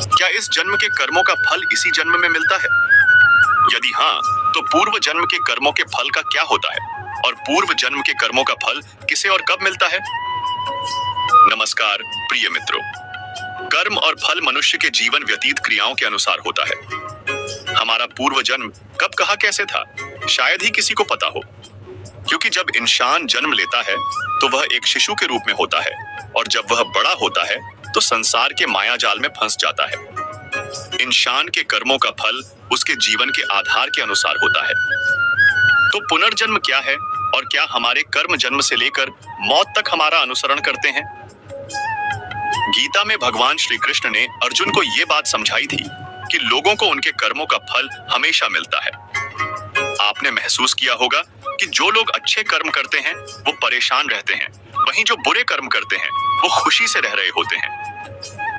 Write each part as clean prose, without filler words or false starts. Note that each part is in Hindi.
क्या इस जन्म के कर्मों का फल इसी जन्म में मिलता है? यदि हाँ, तो पूर्व जन्म के कर्मों के फल का क्या होता है और पूर्व जन्म के कर्मों का फल किसे और कब मिलता है? नमस्कार प्रिय मित्रों, कर्म और फल मनुष्य के जीवन व्यतीत क्रियाओं के अनुसार होता है। हमारा पूर्व जन्म कब कहाँ कैसे था, शायद ही किसी को पता हो, क्योंकि जब इंसान जन्म लेता है तो वह एक शिशु के रूप में होता है और जब वह बड़ा होता है तो संसार के माया जाल में फंस जाता है। इंसान के कर्मों का फल उसके जीवन के आधार के अनुसार होता है। तो पुनर्जन्म क्या है और क्या हमारे कर्म जन्म से लेकर मौत तक हमारा अनुसरण करते हैं? गीता में भगवान श्री कृष्ण ने अर्जुन को यह बात समझाई थी कि लोगों को उनके कर्मों का फल हमेशा मिलता है। आपने महसूस किया होगा कि जो लोग अच्छे कर्म करते हैं वो परेशान रहते हैं, वहीं जो बुरे कर्म करते हैं वो खुशी से रह रहे होते हैं।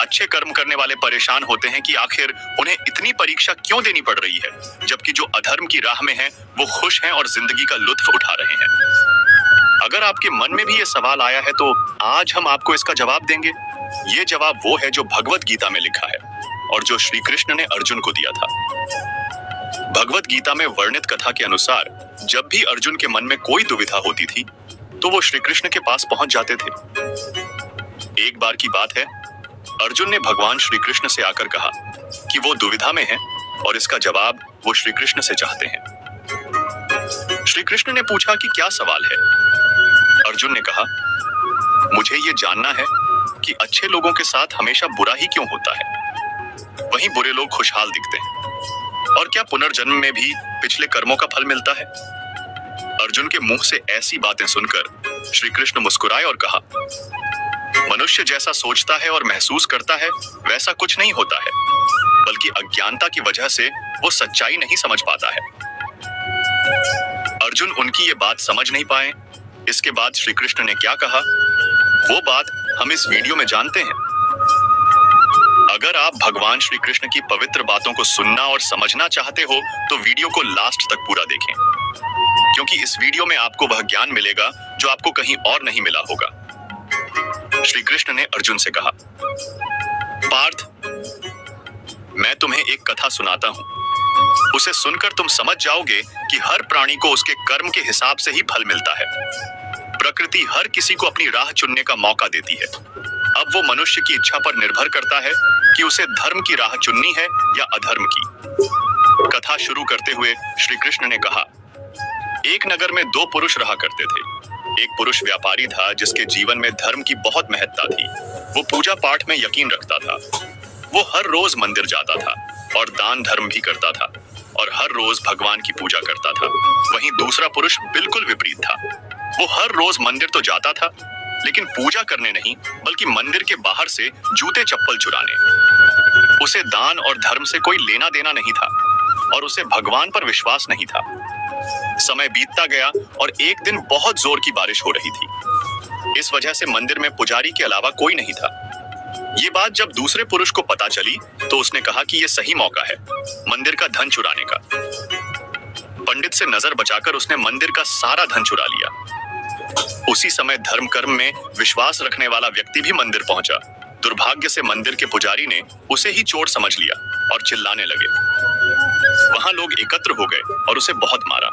अच्छे कर्म करने वाले परेशान होते हैं कि आखिर उन्हें इतनी परीक्षा क्यों देनी पड़ रही है, जबकि जो अधर्म की राह में हैं वो खुश हैं और जिंदगी का लुत्फ उठा रहे हैं। अगर आपके मन में भी ये सवाल आया है तो आज हम आपको इसका जवाब देंगे। ये जवाब वो है जो भगवत गीता में लिखा है और जो श्री कृष्ण ने अर्जुन को दिया था। भगवत गीता में वर्णित कथा के अनुसार जब भी अर्जुन के मन में कोई दुविधा होती थी तो वो श्री कृष्ण के पास पहुंच जाते थे। एक बार की बात है, अर्जुन ने भगवान श्री कृष्ण से आकर कहा कि वो दुविधा में है और इसका जवाब वो श्री कृष्ण से चाहते हैं। श्री कृष्ण ने पूछा कि क्या सवाल है? अर्जुन ने कहा, मुझे ये जानना है कि अच्छे लोगों के साथ हमेशा बुरा ही क्यों होता है, वहीं बुरे लोग खुशहाल दिखते हैं, और क्या पुनर्जन्म में भी पिछले कर्मों का फल मिलता है? अर्जुन के मुंह से ऐसी बातें सुनकर श्री कृष्ण मुस्कुराए और कहा, मनुष्य जैसा सोचता है और महसूस करता है वैसा कुछ नहीं होता है, बल्कि अज्ञानता की वजह से वो सच्चाई नहीं समझ पाता है। अर्जुन उनकी ये बात समझ नहीं पाए। इसके बाद श्री कृष्ण ने क्या कहा, वो बात हम इस वीडियो में जानते हैं। अगर आप भगवान श्री कृष्ण की पवित्र बातों को सुनना और समझना चाहते हो तो वीडियो को लास्ट तक पूरा देखें, क्योंकि इस वीडियो में आपको वह ज्ञान मिलेगा जो आपको कहीं और नहीं मिला होगा। श्री कृष्ण ने अर्जुन से कहा, पार्थ, मैं तुम्हें एक कथा सुनाता हूं। उसे सुनकर तुम समझ जाओगे कि हर प्राणी को उसके कर्म के हिसाब से ही फल मिलता है। प्रकृति हर किसी को अपनी राह चुनने का मौका देती है। अब वो मनुष्य की इच्छा पर निर्भर करता है कि उसे धर्म की राह चुननी है या अधर्म की। कथा शुरू करते हुए श्री कृष्ण ने कहा, एक नगर में दो पुरुष रहा करते थे। एक पुरुष व्यापारी था जिसके जीवन में धर्म की बहुत महत्ता थी। वो पूजा पाठ में यकीन रखता था। वो हर रोज मंदिर जाता था और दान धर्म भी करता था और हर रोज भगवान की पूजा करता था। वहीं दूसरा पुरुष बिल्कुल विपरीत था। वो हर रोज मंदिर तो जाता था, लेकिन पूजा करने नहीं बल्कि मंदिर के बाहर से जूते चप्पल चुराने। उसे दान और धर्म से कोई लेना देना नहीं था और उसे भगवान पर विश्वास नहीं था। समय बीतता गया और एक दिन बहुत जोर की बारिश हो रही थी। इस वजह से मंदिर में पुजारी के अलावा कोई नहीं था। ये बात जब दूसरे पुरुष को पता चली तो उसने कहा कि यह सही मौका है मंदिर का धन चुराने का। पंडित से नजर बचाकर उसने मंदिर का सारा धन चुरा लिया। उसी समय धर्म कर्म में विश्वास रखने वाला व्यक्ति भी मंदिर पहुंचा। दुर्भाग्य से मंदिर के पुजारी ने उसे ही चोर समझ लिया और चिल्लाने लगे। वहां लोग एकत्र हो गए और उसे बहुत मारा।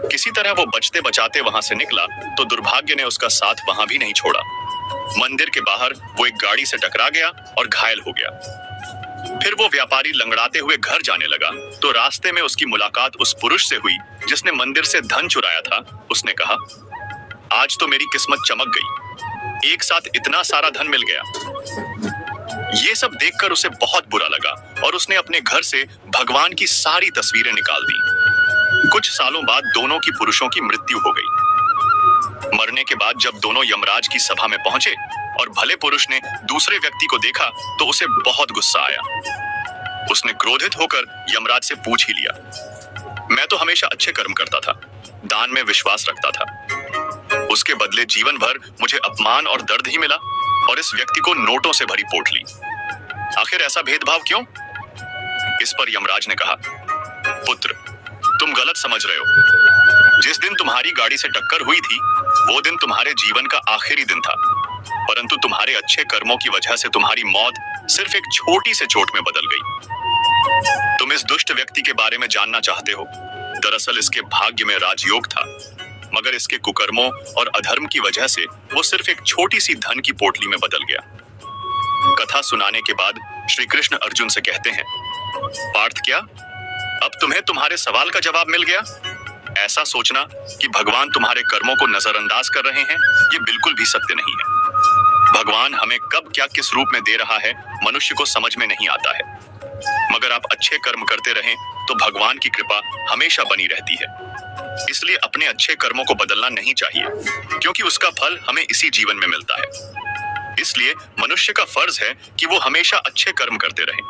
किसी तरह वो बचते बचाते वहां से निकला तो दुर्भाग्य ने उसका साथ वहां भी नहीं छोड़ा। मंदिर के बाहर वो एक गाड़ी से टकरा गया और घायल हो गया। फिर वो व्यापारी लंगड़ाते हुए घर जाने लगा तो रास्ते में उसकी मुलाकात उस पुरुष से हुई जिसने मंदिर से धन चुराया था। उसने कहा, आज तो मेरी किस्मत चमक गई, एक साथ इतना सारा धन मिल गया। ये सब देखकर उसे बहुत बुरा लगा और उसने अपने घर से भगवान की सारी तस्वीरें निकाल दी। कुछ सालों बाद दोनों की पुरुषों की मृत्यु हो गई। मरने के बाद जब दोनों यमराज की सभा में पहुंचे और भले पुरुष ने दूसरे व्यक्ति को देखा तो उसे बहुत गुस्सा आया। उसने क्रोधित होकर यमराज से पूछ ही लिया, मैं तो हमेशा अच्छे कर्म करता था, दान में विश्वास रखता था, उसके बदले जीवन भर मुझे अपमान और दर्द ही मिला और इस व्यक्ति को नोटों से भरी पोटली। आखिर ऐसा भेदभाव क्यों? इस पर यमराज ने कहा, पुत्र, तुम गलत समझ रहे हो। जिस दिन तुम्हारी गाड़ी से टक्कर हुई थी वो दिन तुम्हारे जीवन का आखिरी दिन था, परंतु तुम्हारे अच्छे कर्मों की वजह से तुम्हारी मौत सिर्फ एक छोटी से चोट में बदल गई। तुम इस दुष्ट व्यक्ति के बारे में जानना चाहते हो। दरअसल इसके भाग्य में राजयोग था, मगर इसके कुकर्मों और अधर्म की वजह से वो सिर्फ एक छोटी सी धन की पोटली में बदल गया। कथा सुनाने के बाद श्री कृष्ण अर्जुन से कहते हैं, पार्थ, क्या अब तुम्हें तुम्हारे सवाल का जवाब मिल गया? ऐसा सोचना कि भगवान तुम्हारे कर्मों को नजरअंदाज कर रहे हैं, ये बिल्कुल भी सत्य नहीं है। भगवान हमें कब क्या किस रूप में दे रहा है मनुष्य को समझ में नहीं आता है, मगर आप अच्छे कर्म करते रहें तो भगवान की कृपा हमेशा बनी रहती है। इसलिए अपने अच्छे कर्मों को बदलना नहीं चाहिए, क्योंकि उसका फल हमें इसी जीवन में मिलता है। इसलिए मनुष्य का फर्ज है कि वो हमेशा अच्छे कर्म करते रहें,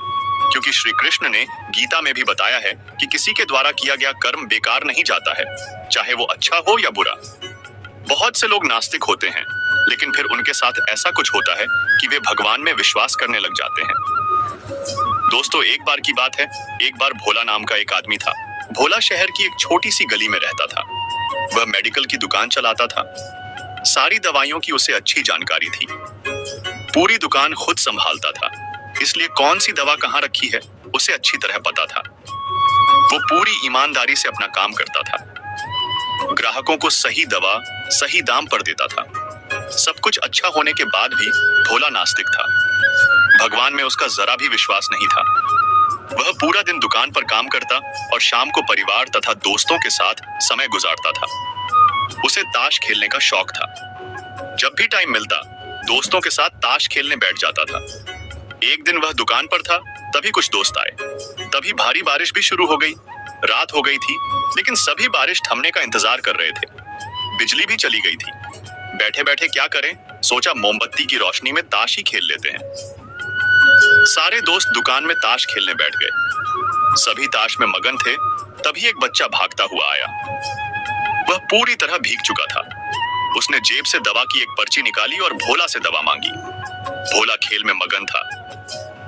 क्योंकि श्री कृष्ण ने गीता में भी बताया है कि किसी के द्वारा किया गया कर्म बेकार नहीं जाता है, चाहे वो अच्छा हो या बुरा। बहुत से लोग नास्तिक होते हैं, लेकिन फिर उनके साथ ऐसा कुछ होता है कि वे भगवान में विश्वास करने लग जाते हैं। दोस्तों, एक बार की बात है, एक बार भोला नाम का एक आदमी था। भोला शहर की एक छोटी सी गली में रहता था। वह मेडिकल की दुकान चलाता था। सारी दवाइयों की उसे अच्छी जानकारी थी। पूरी दुकान खुद संभालता था, इसलिए कौन सी दवा कहाँ रखी है उसे अच्छी तरह पता था। वो पूरी ईमानदारी से अपना काम करता था। ग्राहकों को सही दवा सही दाम पर देता था। सब कुछ अच्छा होने के बाद भी भोला नास्तिक था। भगवान में उसका जरा भी विश्वास नहीं था। वह पूरा दिन दुकान पर काम करता और शाम को परिवार तथा दोस्तों के साथ समय गुजारता था। उसे ताश खेलने का शौक था। जब भी टाइम मिलता दोस्तों के साथ ताश खेलने बैठ जाता था। एक दिन वह दुकान पर था, तभी कुछ दोस्त आए। तभी भारी बारिश भी शुरू हो गई। रात हो गई थी, लेकिन सभी बारिश थमने का इंतजार कर रहे थे। बिजली भी चली गई थी। बैठे बैठे क्या करें, सोचा मोमबत्ती की रोशनी में ताश ही खेल लेते हैं। सारे दोस्त दुकान में ताश खेलने बैठ गए। सभी ताश में मगन थे। तभी एक बच्चा भागता हुआ आया। वह पूरी तरह भीग चुका था। उसने जेब से दवा की एक पर्ची निकाली और भोला से दवा मांगी। भोला खेल में मगन था।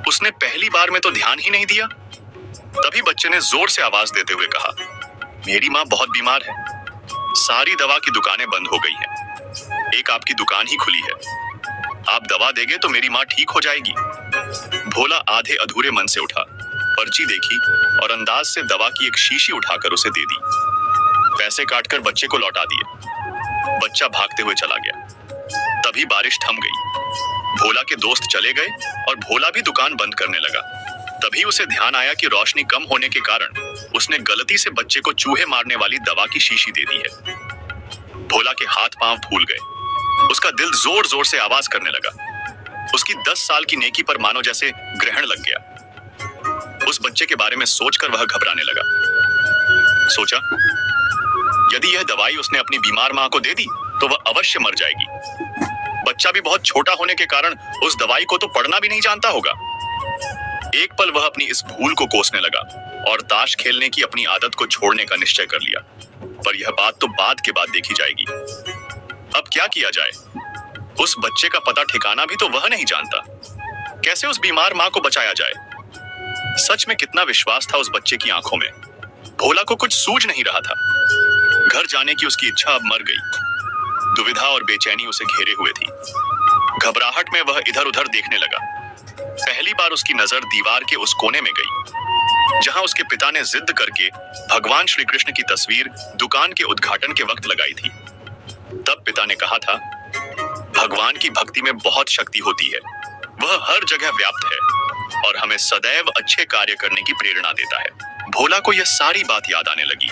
उसने पहली बार में तो ध्यान ही नहीं दिया। तभी बच्चे ने जोर से आवाज देते हुए कहा, मेरी माँ बहुत बीमार है। सारी दवा की दुकानें बंद हो गई हैं। एक आपकी दुकान ही खुली है। आप दवा देंगे तो मेरी माँ ठीक हो जाएगी। भोला आधे अधूरे मन से उठा, पर्ची देखी और अंदाज से दवा की एक शीशी उठाकर उसे दे दी। पैसे काटकर बच्चे को लौटा दिए। बच्चा भागते हुए चला गया। तभी बारिश थम गई। भोला के दोस्त चले गए और भोला भी दुकान बंद करने लगा। तभी उसे ध्यान आया कि रोशनी कम होने के कारण उसने गलती से बच्चे को चूहे मारने वाली दवा की शीशी दे दी है। भोला के हाथ पांव फूल गए। उसका दिल जोर जोर से आवाज करने लगा। उसकी 10 साल की नेकी पर मानो जैसे ग्रहण लग गया। उस बच्चे के बारे में सोचकर वह घबराने लगा। सोचा, यदि यह दवाई उसने अपनी बीमार मां को दे दी तो वह अवश्य मर जाएगी। बच्चा भी बहुत छोटा होने के कारण उस दवाई को तो पढ़ना भी नहीं जानता होगा। एक पल वह अपनी इस भूल को कोसने लगा और ताश खेलने की अपनी आदत को छोड़ने का निश्चय कर लिया। पर यह बात तो बाद के बाद देखी जाएगी। अब क्या किया जाए? उस बच्चे का पता ठिकाना भी तो वह नहीं जानता। कैसे उस बीमार मां को बचाया जाए? सच में कितना विश्वास था उस बच्चे की आंखों में। भोला को कुछ सूझ नहीं रहा था। घर जाने की उसकी इच्छा अब मर गई। दुविधा और बेचैनी उसे घेरे हुए थी। घबराहट में वह इधर उधर देखने लगा। पहली बार उसकी नजर दीवार के उस कोने में गई जहां उसके पिता ने जिद करके भगवान श्री कृष्ण की तस्वीर दुकान के उद्घाटन के वक्त लगाई थी। तब पिता ने कहा था, भगवान की भक्ति में बहुत शक्ति होती है। वह हर जगह व्याप्त है और हमें सदैव अच्छे कार्य करने की प्रेरणा देता है। भोला को यह सारी बात याद आने लगी।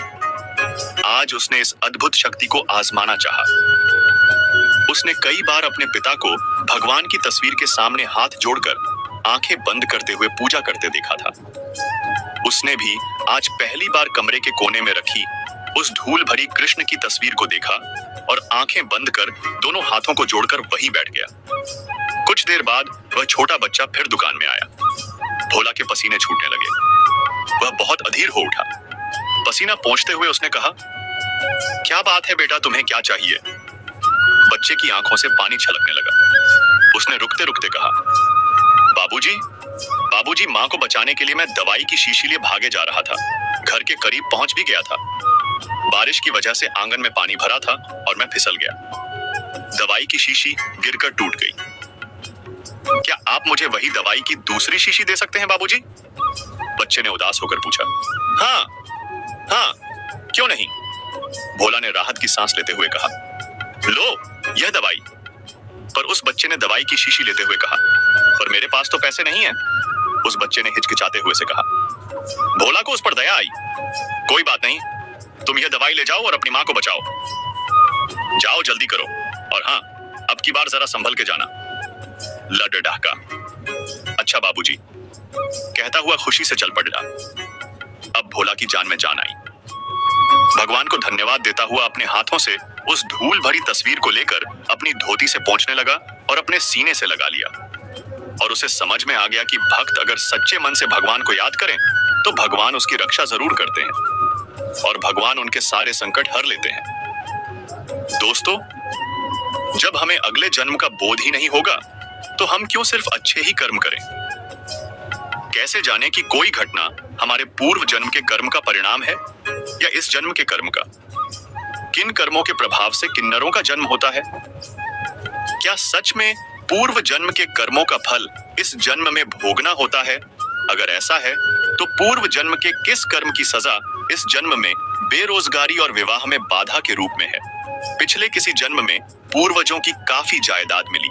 आज उसने इस अद्भुत शक्ति को आजमाना चाहा। उसने कई बार अपने पिता को भगवान की तस्वीर के सामने हाथ जोड़कर आंखें बंद करते हुए पूजा करते देखा था। उसने भी आज पहली बार कमरे के कोने में रखी उस धूल भरी कृष्ण की तस्वीर को देखा और आंखें बंद कर दोनों हाथों को जोड़कर वहीं बैठ गया। कुछ देर बाद वह छोटा बच्चा फिर दुकान में आया। भोला के पसीने छूटने लगे। वह बहुत अधीर हो उठा। पसीना पोंछते हुए उसने कहा, क्या बात है बेटा, तुम्हें क्या चाहिए? बच्चे की आंखों से पानी छलकने लगा। उसने रुकते रुकते कहा, बाबूजी, माँ को बचाने के लिए मैं दवाई की शीशी लिए भागे जा रहा था। घर के करीब पहुंच भी गया था। बारिश की वजह से आंगन में पानी भरा था और मैं फिसल गया। दवाई की शीशी गिरकर टूट गई। क्या आप मुझे वही दवाई की दूसरी शीशी दे सकते हैं बाबूजी? बच्चे ने उदास होकर पूछा। हाँ हाँ, क्यों नहीं, भोला ने राहत की सांस लेते हुए कहा। लो यह दवाई। पर उस बच्चे ने दवाई की शीशी लेते हुए कहा, पर मेरे पास तो पैसे नहीं है। उस बच्चे ने हिचकिचाते हुए से कहा। भोला को उस पर दया आई। कोई बात नहीं, तुम यह दवाई ले जाओ और अपनी मां को बचाओ। जाओ जल्दी करो, और हाँ, अब की बार जरा संभल के जाना। लड ढाका। अच्छा बाबूजी, कहता हुआ खुशी से चल पड़ा। अब भोला की जान में जान आई। भगवान को धन्यवाद देता हुआ अपने हाथों से उस धूल भरी तस्वीर को लेकर अपनी धोती से पोंछने लगा और अपने सीने से लगा लिया। और उसे समझ में आ गया कि भक्त अगर सच्चे मन से भगवान को याद करें तो भगवान उसकी रक्षा जरूर करते हैं और भगवान उनके सारे संकट हर लेते हैं। दोस्तों, जब हमें अगले जन्म का बोध ही नहीं होगा तो हम क्यों सिर्फ अच्छे ही कर्म करें? कैसे जाने कि कोई घटना हमारे पूर्व जन्म के कर्म का परिणाम है या इस जन्म के कर्म का? किन कर्मों के प्रभाव से किन्नरों का जन्म होता है? क्या सच में पूर्व जन्म के कर्मों का फल इस जन्म में भोगना होता है? अगर ऐसा है तो पूर्व जन्म के किस कर्म की सजा इस जन्म में बेरोजगारी और विवाह में बाधा के रूप में है? पिछले किसी जन्म में पूर्वजों की काफी जायदाद मिली।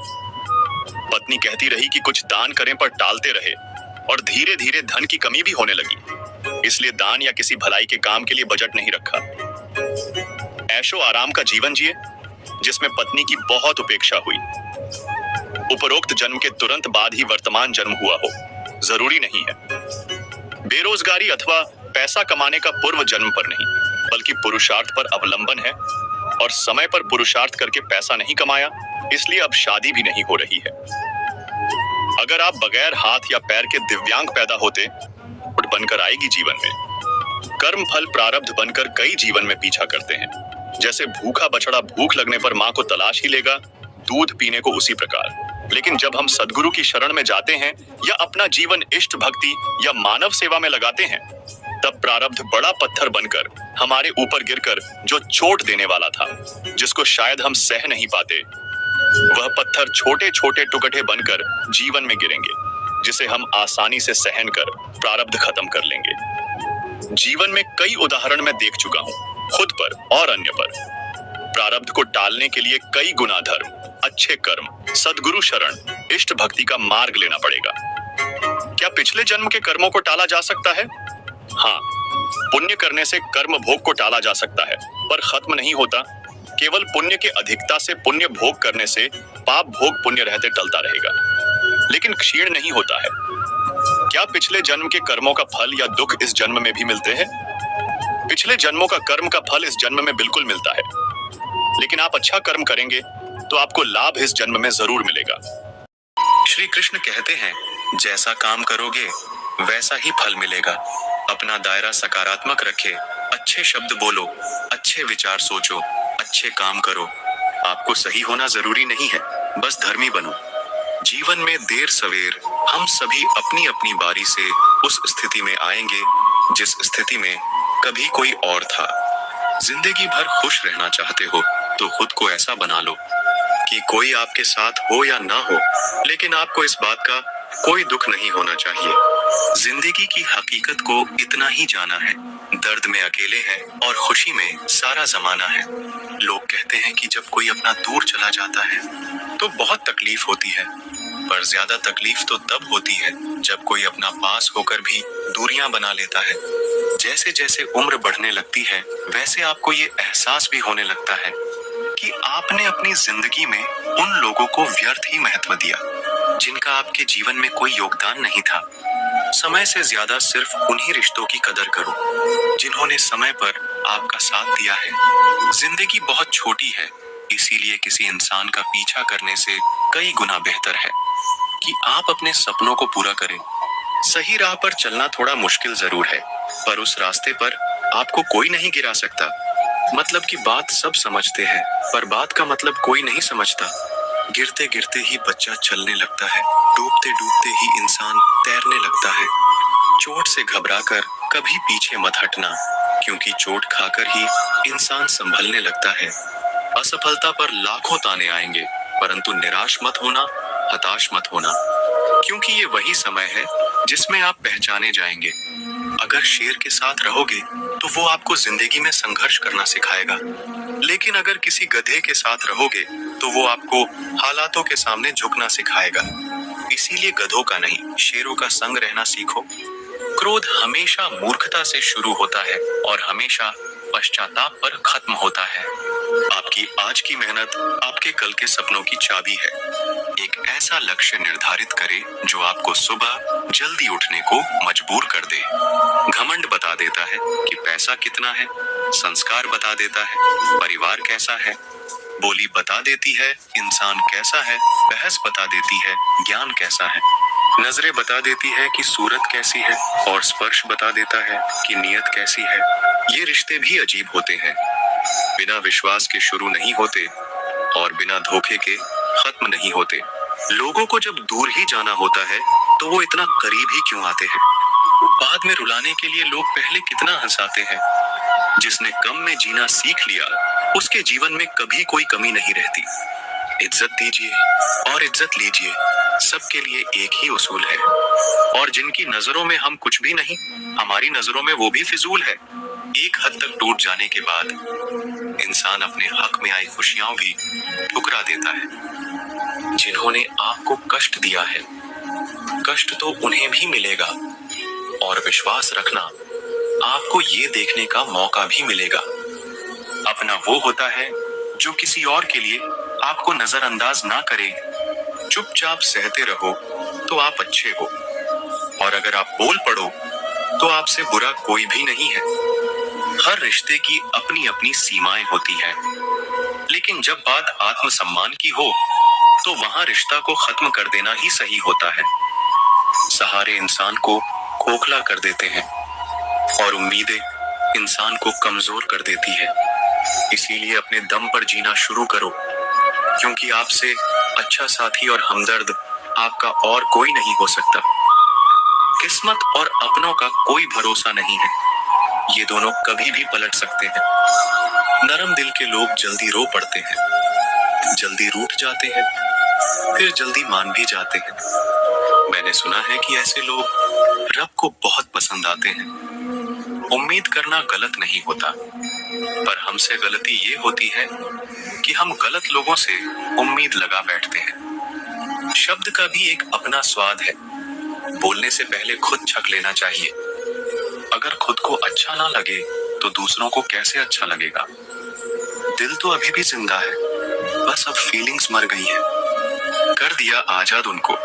पत्नी कहती रही कि कुछ दान करें, पर टालते रहे और धीरे धीरे धन की कमी भी होने लगी। इसलिए दान या किसी भलाई के काम के लिए बजट नहीं रखा। ऐशो आराम का जीवन जिए जिसमें पत्नी की बहुत उपेक्षा हुई। उपरोक्त जन्म के तुरंत बाद ही वर्तमान जन्म हुआ हो, जरूरी नहीं है। बेरोजगारी अथवा पैसा कमाने का पूर्व जन्म पर नहीं, बल्कि पुरुषार्थ पर अवलंबन है। और समय पर पुरुषार्थ करके पैसा नहीं कमाया, इसलिए अब शादी भी नहीं हो रही है। अगर आप बगैर हाथ या पैर के दिव्यांग पैदा होते, बनकर आएगी जीवन में। कर्म फल प्रारब्ध बनकर कई जीवन में पीछा करते हैं। जैसे भूखा बछड़ा भूख लगने पर मां को तलाश ही लेगा, दूध पीने को उसी प्रकार। लेकिन जब हम सद्गुरु की शरण में जाते हैं या अपना जीवन इष्ट भक्ति या मानव सेवा में लगाते हैं, तब प्रारब्ध बड़ा पत्थर बनकर हमारे ऊपर गिरकर जो चोट देने वाला था, जिसको शायद हम सह नहीं पाते, वह पत्थर छोटे छोटे टुकड़े बनकर जीवन में गिरेंगे, जिसे हम आसानी से सहन कर प्रारब्ध खत्म कर लेंगे। जीवन में कई उदाहरण मैं देख चुका हूँ, खुद पर और अन्य पर। प्रारब्ध को टालने के लिए कई गुना धर्म, अच्छे कर्म, सद्गुरु शरण, इष्ट भक्ति का मार्ग लेना पड़ेगा। क्या पिछले जन्म के कर्मों को टाला जा सकता है? हाँ, पुण्य करने से कर्म भोग को टाला जा सकता है, पर खत्म नहीं होता। केवल पुण्य के अधिकता से पुण्य भोग करने से पाप भोग पुण्य रहते टलता रहेगा, लेकिन क्षीण नहीं होता है। क्या पिछले जन्म के कर्मों का फल या दुख इस जन्म में भी मिलते हैं? पिछले जन्मों का कर्म का फल इस जन्म में बिल्कुल मिलता है, लेकिन आप अच्छा कर्म करेंगे तो आपको लाभ इस जन्म में जरूर मिलेगा। श्री कृष्ण कहते हैं, जैसा काम करोगे वैसा ही फल मिलेगा। अपना दायरा सकारात्मक रखे, अच्छे शब्द बोलो, अच्छे विचार सोचो, अच्छे काम करो। आपको सही होना जरूरी नहीं है, बस धर्मी बनो। जीवन में देर सवेर हम सभी अपनी अपनी बारी से उस स्थिति में आएंगे जिस स्थिति में कभी कोई और था। जिंदगी भर खुश रहना चाहते हो तो खुद को ऐसा बना लो कि कोई आपके साथ हो या ना हो, लेकिन आपको इस बात का कोई दुख नहीं होना चाहिए। जिंदगी की हकीकत को इतना ही जाना है, दर्द में अकेले हैं और खुशी में सारा जमाना है। लोग कहते हैं कि जब कोई अपना दूर चला जाता है तो बहुत तकलीफ होती है, पर ज्यादा तकलीफ तो तब होती है जब कोई अपना पास होकर भी दूरियां बना लेता है। जैसे जैसे उम्र बढ़ने लगती है, वैसे आपको ये एहसास भी होने लगता है कि आपने अपनी जिंदगी में उन लोगों को व्यर्थ ही महत्व दिया जिनका आपके जीवन में कोई योगदान नहीं था। समय से ज्यादा सिर्फ उन्हीं रिश्तों की कदर करो जिन्होंने समय पर आपका साथ दिया है। जिंदगी बहुत छोटी है, इसीलिए किसी इंसान का पीछा करने से कई गुना बेहतर है कि आप अपने सपनों को पूरा करें। सही राह पर चलना थोड़ा मुश्किल जरूर है, पर उस रास्ते पर आपको कोई नहीं गिरा सकता। मतलब की बात सब समझते हैं, पर बात का मतलब कोई नहीं समझता। गिरते गिरते ही बच्चा चलने लगता है, डूबते डूबते ही इंसान तैरने लगता है। चोट से घबराकर कभी पीछे मत हटना, क्योंकि चोट खाकर ही इंसान संभलने लगता है। असफलता पर लाखों ताने आएंगे, परंतु निराश मत होना हताश मत होना, क्योंकि ये वही समय है जिसमें आप पहचाने जाएंगे। अगर शेर के साथ रहोगे तो वो आपको जिंदगी में संघर्ष करना सिखाएगा, लेकिन अगर किसी गधे के साथ रहोगे तो वो आपको हालातों के सामने झुकना सिखाएगा। इसीलिए गधों का नहीं, शेरों का संग रहना सीखो। क्रोध हमेशा मूर्खता से शुरू होता है और हमेशा पश्चाताप पर खत्म होता है। आपकी आज की मेहनत आपके कल के सपनों की चाबी है। एक ऐसा लक्ष्य निर्धारित करें जो आपको सुबह जल्दी उठने को मजबूर कर दे। घमंड बता देता है कि पैसा कितना है, संस्कार बता देता है परिवार कैसा है, बोली बता देती है इंसान कैसा है, बहस बता देती है ज्ञान कैसा है, नजरें बता देती है कि सूरत कैसी है और स्पर्श बता देता है कि नीयत कैसी है। ये रिश्ते भी अजीब होते हैं, बिना विश्वास के शुरू नहीं होते और बिना धोखे के खत्म नहीं होते। लोगों को जब दूर ही जाना होता है तो वो इतना करीब ही क्यों आते हैं? बाद में रुलाने के लिए लोग पहले कितना हंसाते हैं। जिसने कम में जीना सीख लिया उसके जीवन में कभी कोई कमी नहीं रहती। इज्जत दीजिए और इज्जत लीजिए, सबके लिए एक ही उसूल है। और जिनकी नजरों में हम कुछ भी नहीं, हमारी नजरों में वो भी फिजूल है। एक हद तक टूट जाने के बाद इंसान अपने हक में आई खुशियां भी ठुकरा देता है। जिन्होंने आपको कष्ट दिया है, कष्ट तो उन्हें भी मिलेगा और विश्वास रखना, आपको ये देखने का मौका भी मिलेगा। अपना वो होता है जो किसी और के लिए आपको नजरअंदाज ना करे। चुपचाप सहते रहो तो आप अच्छे हो, और अगर आप बोल पड़ो तो आपसे बुरा कोई भी नहीं है। हर रिश्ते की अपनी अपनी सीमाएं होती हैं, लेकिन जब बात आत्मसम्मान की हो तो वहां रिश्ता को खत्म कर देना ही सही होता है। सहारे इंसान को खोखला कर देते हैं और उम्मीदें इंसान को कमजोर कर देती है। इसीलिए अपने दम पर जीना शुरू करो, क्योंकि आपसे अच्छा साथी और हमदर्द आपका और कोई नहीं हो सकता। किस्मत और अपनों का कोई भरोसा नहीं है, ये दोनों कभी भी पलट सकते हैं। नरम दिल के लोग जल्दी रो पड़ते हैं, जल्दी रूठ जाते हैं, फिर जल्दी मान भी जाते हैं। मैंने सुना है कि ऐसे लोग रब को बहुत पसंद आते हैं। उम्मीद करना गलत नहीं होता, पर हमसे गलती ये होती है कि हम गलत लोगों से उम्मीद लगा बैठते हैं। शब्द का भी एक अपना स्वाद है, बोलने से पहले खुद छक लेना चाहिए। अगर खुद को अच्छा ना लगे तो दूसरों को कैसे अच्छा लगेगा? दिल तो अभी भी जिंदा है, बस अब फीलिंग्स मर गई हैं। कर दिया आजाद उनको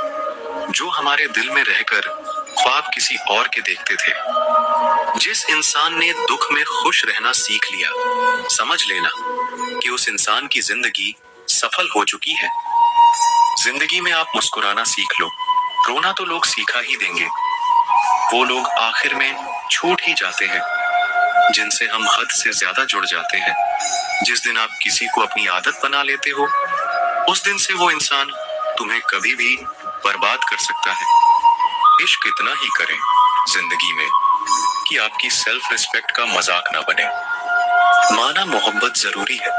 जो हमारे दिल में रहकर ख्वाब किसी और के देखते थे। जिस इंसान ने दुख में खुश रहना सीख लिया, समझ लेना कि उस इंसान की जिंदगी सफल हो चुकी है। जिंदगी में आप मुस्कुराना सीख लो, रोना तो लोग सीखा ही देंगे। वो लोग आखिर में छूट ही जाते हैं जिनसे हम हद से ज्यादा जुड़ जाते हैं। जिस दिन आप किसी को अपनी आदत बना लेते हो, उस दिन से वो इंसान तुम्हें कभी भी बर्बाद कर सकता है। इश्क इतना ही करें जिंदगी में कि आपकी सेल्फ रिस्पेक्ट का मजाक ना बने। माना मोहब्बत जरूरी है,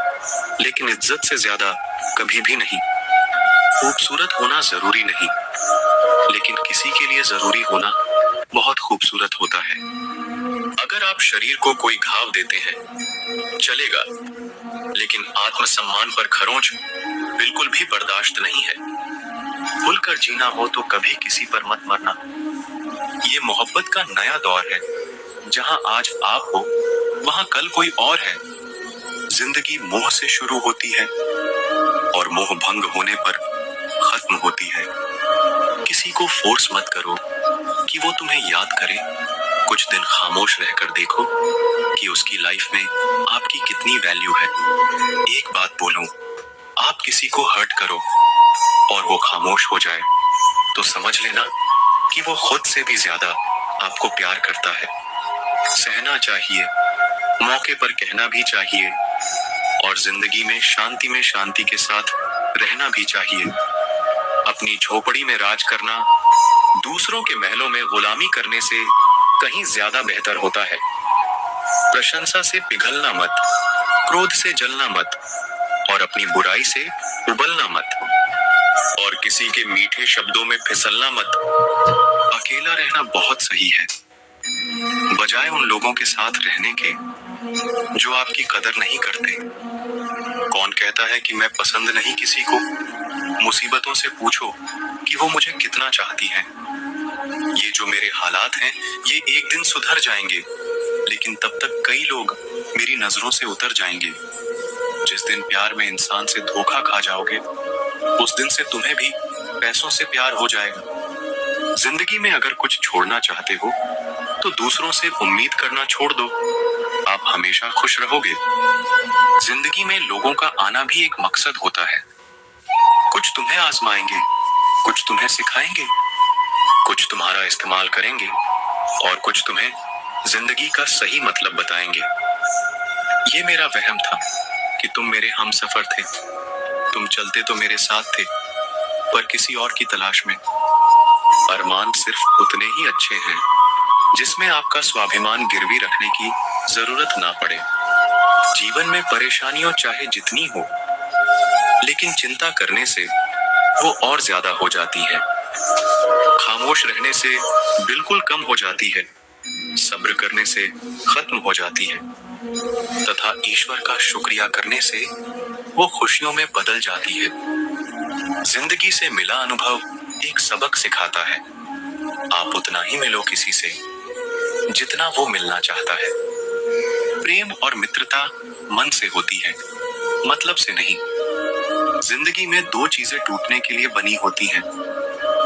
लेकिन इज्जत से ज्यादा कभी भी नहीं। खूबसूरत होना जरूरी नहीं, लेकिन किसी के लिए जरूरी होना बहुत खूबसूरत होता है। अगर आप शरीर को कोई घाव देते हैं चलेगा, लेकिन आत्मसम्मान पर खरोंच बिल्कुल भी बर्दाश्त नहीं है। खुलकर जीना हो तो कभी किसी पर मत मरना। ये मोहब्बत का नया दौर है, जहां आज आप हो वहां कल कोई और है। जिंदगी मोह से शुरू होती है और मोह भंग होने पर खत्म होती है। किसी को फोर्स मत करो कि वो तुम्हें याद करे। कुछ दिन खामोश रहकर देखो कि उसकी लाइफ में आपकी कितनी वैल्यू है। एक बात बोलूं, आप किसी को हर्ट करो और वो खामोश हो जाए तो समझ लेना कि वो खुद से भी ज्यादा आपको प्यार करता है। सहना चाहिए, मौके पर कहना भी चाहिए, और जिंदगी में शांति के साथ रहना भी चाहिए। अपनी झोपड़ी में राज करना दूसरों के महलों में गुलामी करने से कहीं ज्यादा बेहतर होता है। प्रशंसा से पिघलना मत, क्रोध से जलना मत, और अपनी बुराई से उबलना मत। और किसी के मीठे शब्दों में फिसलना मत। अकेला रहना बहुत सही है, बजाय उन लोगों के साथ रहने के जो आपकी कदर नहीं करते। कौन कहता है कि मैं पसंद नहीं किसी को? मुसीबतों से पूछो कि वो मुझे कितना चाहती हैं। ये जो मेरे हालात हैं, ये एक दिन सुधर जाएंगे, लेकिन तब तक कई लोग मेरी नजरों से उतर जाएंगे। जिस दिन प्यार में इंसान से धोखा खा जाओगे, उस दिन से तुम्हें भी पैसों से प्यार हो जाएगा। जिंदगी में अगर कुछ छोड़ना चाहते हो तो दूसरों से उम्मीद करना छोड़ दो, आप हमेशा खुश रहोगे। जिंदगी में लोगों का आना भी एक मकसद होता है। कुछ तुम्हें आजमाएंगे, कुछ तुम्हें सिखाएंगे, कुछ तुम्हारा इस्तेमाल करेंगे और कुछ तुम्हें जिंदगी का सही मतलब बताएंगे। ये मेरा वहम था कि तुम मेरे हमसफर थे। तुम चलते तो मेरे साथ थे, पर किसी और की तलाश में। अरमान सिर्फ उतने ही अच्छे हैं जिसमें आपका स्वाभिमान गिरवी रखने की जरूरत ना पड़े। जीवन में परेशानियों चाहे जितनी हो, लेकिन चिंता करने से वो और ज्यादा हो जाती है। खामोश रहने से बिल्कुल कम हो जाती है, सब्र करने से खत्म हो जाती है, तथा ईश्वर का शुक्रिया करने से वो खुशियों में बदल जाती है। जिंदगी से मिला अनुभव एक सबक सिखाता है। आप उतना ही मिलो किसी से जितना वो मिलना चाहता है। प्रेम और मित्रता मन से होती है, मतलब से नहीं। जिंदगी में दो चीजें टूटने के लिए बनी होती हैं,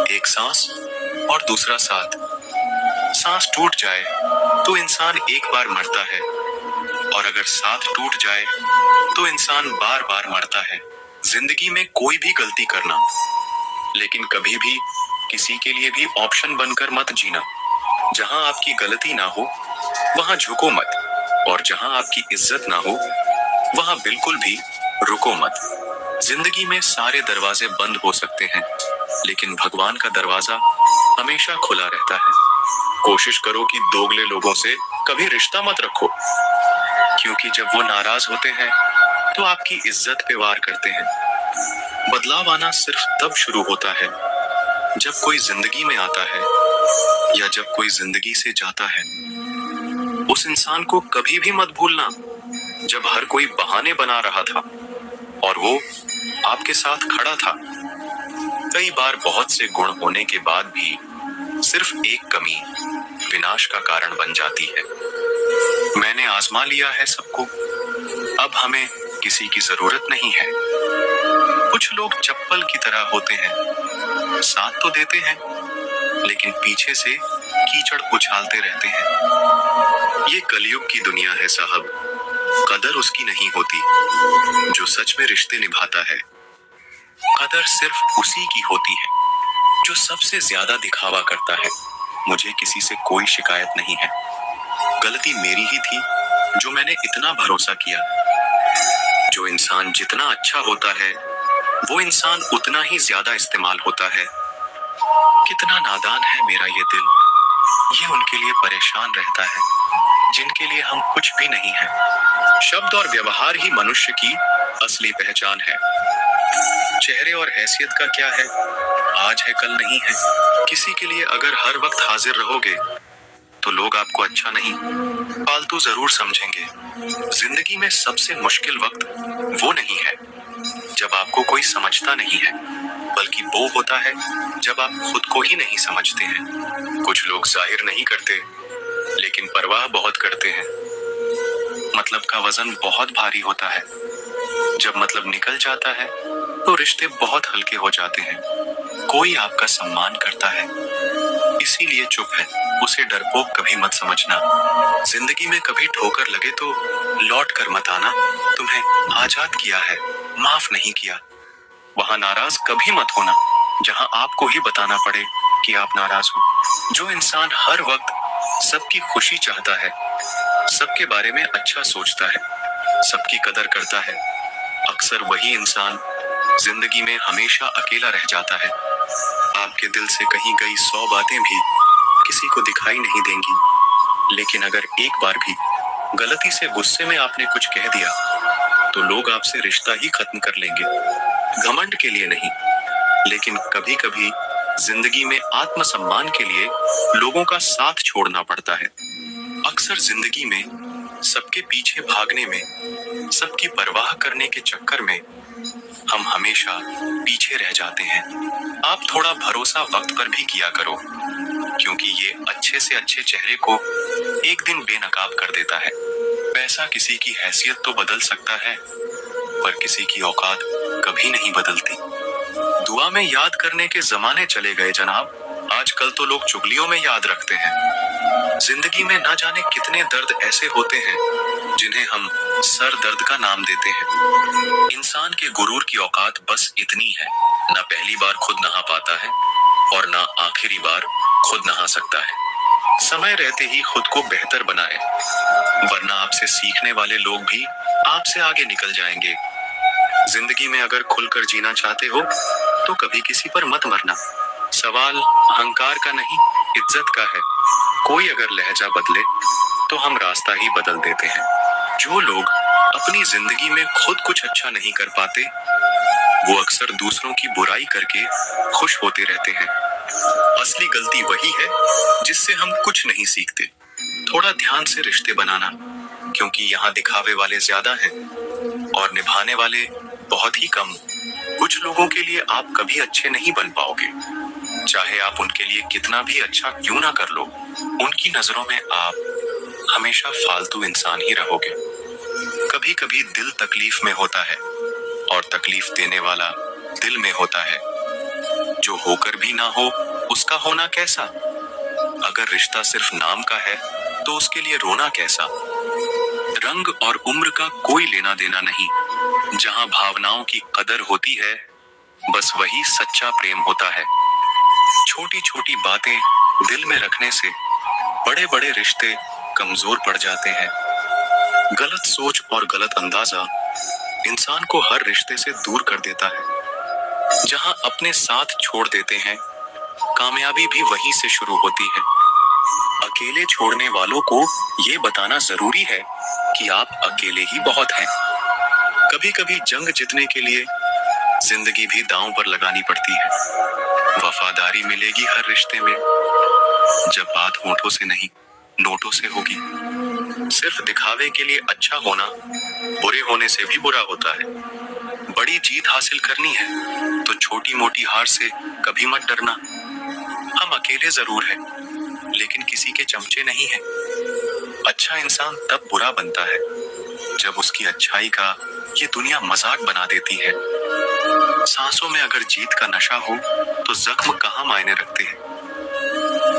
एक सांस और दूसरा साथ। सांस टूट जाए तो इंसान एक बार मरता है, और अगर साथ टूट जाए तो इंसान बार बार मरता है। जिंदगी में कोई भी गलती करना, लेकिन कभी भी किसी के लिए भी ऑप्शन बनकर मत जीना। जहां आपकी गलती ना हो वहां झुको मत, और जहां आपकी इज्जत ना हो वहां बिल्कुल भी रुको मत। जिंदगी में सारे दरवाजे बंद हो सकते हैं, लेकिन भगवान का दरवाजा हमेशा खुला रहता है। कोशिश करो कि दोगले लोगों से कभी रिश्ता मत रखो, क्योंकि जब वो नाराज होते हैं तो आपकी इज्जत पे वार करते हैं। बदलाव आना सिर्फ तब शुरू होता है जब कोई जिंदगी में आता है, या जब कोई जिंदगी से जाता है। उस इंसान को कभी भी मत भूलना जब हर कोई बहाने बना रहा था और वो आपके साथ खड़ा था। कई बार बहुत से गुण होने के बाद भी सिर्फ एक कमी विनाश का कारण बन जाती है। मैंने आजमा लिया है सबको, अब हमें किसी की जरूरत नहीं है। कुछ लोग चप्पल की तरह होते हैं, साथ तो देते हैं लेकिन पीछे से कीचड़ उछालते रहते हैं। ये कलयुग की दुनिया है साहब, कदर उसकी नहीं होती जो सच में रिश्ते निभाता है। कदर सिर्फ उसी की होती है जो सबसे ज्यादा दिखावा करता है। मुझे किसी से कोई शिकायत नहीं है, गलती मेरी ही थी जो मैंने इतना भरोसा किया। जो इंसान जितना अच्छा होता है वो इंसान उतना ही ज्यादा इस्तेमाल होता है। कितना नादान है मेरा ये दिल, ये उनके लिए परेशान रहता है जिनके लिए हम कुछ भी नहीं है। शब्द और व्यवहार ही मनुष्य की असली पहचान है। चेहरे और हैसियत का क्या है, आज है कल नहीं है। किसी के लिए अगर हर वक्त हाजिर रहोगे तो लोग आपको अच्छा नहीं, फालतू जरूर समझेंगे। जिंदगी में सबसे मुश्किल वक्त वो नहीं है जब आपको कोई समझता नहीं है, बल्कि वो होता है जब आप खुद को ही नहीं समझते हैं। कुछ लोग जाहिर नहीं करते, लेकिन परवाह बहुत करते हैं। मतलब का वजन बहुत भारी होता है। जब मतलब निकल जाता है तो रिश्ते बहुत हल्के हो जाते हैं। कोई आपका सम्मान करता है, इसीलिए चुप है, उसे डरपोक कभी मत समझना। जिंदगी में कभी ठोकर लगे तो लौट कर मत आना। तुम्हें आजाद किया है, माफ नहीं किया। वहां नाराज कभी मत होना जहां आपको ही बताना पड़े कि आप नाराज हो। जो इंसान हर वक्त सबकी खुशी चाहता है, सबके बारे में अच्छा सोचता है, सबकी कदर करता है, अक्सर वही इंसान जिंदगी में हमेशा अकेला रह जाता है। आपके दिल से कही गई 100 बातें भी किसी को दिखाई नहीं देंगी, लेकिन अगर एक बार भी गलती से गुस्से में आपने कुछ कह दिया तो लोग आपसे रिश्ता ही खत्म कर लेंगे। घमंड के लिए नहीं, लेकिन कभी कभी जिंदगी में आत्मसम्मान के लिए लोगों का साथ छोड़ना पड़ता है। अक्सर जिंदगी में सबके पीछे भागने में, सबकी परवाह करने के चक्कर में हम हमेशा पीछे रह जाते हैं। आप थोड़ा भरोसा वक्त पर भी किया करो, क्योंकि ये अच्छे से अच्छे चेहरे को एक दिन बेनकाब कर देता है। पैसा किसी की हैसियत तो बदल सकता है, पर किसी की औकात कभी नहीं बदलती। दुआ में याद करने के जमाने चले गए जनाब, आजकल तो लोग चुगलियों में याद रखते हैं। जिंदगी में ना जाने कितने दर्द ऐसे होते हैं जिन्हें हम सर दर्द का नाम देते हैं। इंसान के गुरूर की औकात बस इतनी है, ना पहली बार खुद नहा पाता है और ना आखिरी बार खुद नहा सकता है। समय रहते ही खुद को बेहतर बनाए, वरना आपसे सीखने वाले लोग भी आपसे आगे निकल जाएंगे। जिंदगी में अगर खुलकर जीना चाहते हो तो कभी किसी पर मत मरना। सवाल अहंकार का नहीं, इज्जत का है। कोई अगर लहजा बदले तो हम रास्ता ही बदल देते हैं। जो लोग अपनी जिंदगी में खुद कुछ अच्छा नहीं कर पाते, वो अक्सर दूसरों की बुराई करके खुश होते रहते हैं। असली गलती वही है जिससे हम कुछ नहीं सीखते। थोड़ा ध्यान से रिश्ते बनाना, क्योंकि यहाँ दिखावे वाले ज्यादा हैं और निभाने वाले बहुत ही कम। कुछ लोगों के लिए आप कभी अच्छे नहीं बन पाओगे, चाहे आप उनके लिए कितना भी अच्छा क्यों ना कर लो। उनकी नजरों में आप हमेशा फालतू इंसान ही रहोगे। कभी कभी दिल तकलीफ में होता है और तकलीफ देने वाला दिल में होता है। जो होकर भी ना हो उसका होना कैसा। अगर रिश्ता सिर्फ नाम का है तो उसके लिए रोना कैसा। रंग और उम्र का कोई लेना देना नहीं। जहां भावनाओं की कदर होती है, बस वही सच्चा प्रेम होता है। छोटी छोटी बातें दिल में रखने से बड़े बड़े रिश्ते कमजोर पड़ जाते हैं। गलत सोच और गलत अंदाजा इंसान को हर रिश्ते से दूर कर देता है। जहां अपने साथ छोड़ देते हैं, कामयाबी भी वहीं से शुरू होती है। अकेले छोड़ने वालों को ये बताना जरूरी है कि आप अकेले ही बहुत हैं। कभी कभी जंग जीतने के लिए जिंदगी भी दांव पर लगानी पड़ती है। वफादारी मिलेगी हर रिश्ते में, जब बात होठों से नहीं नोटों से होगी। सिर्फ दिखावे के लिए अच्छा होना बुरे होने से भी बुरा होता है। बड़ी जीत हासिल करनी है तो छोटी मोटी हार से कभी मत डरना। हम अकेले जरूर हैं, लेकिन किसी के चमचे नहीं हैं। अच्छा इंसान तब बुरा बनता है जब उसकी अच्छाई का ये दुनिया मजाक बना देती है। सांसों में अगर जीत का नशा हो तो जख्म कहाँ मायने रखते हैं।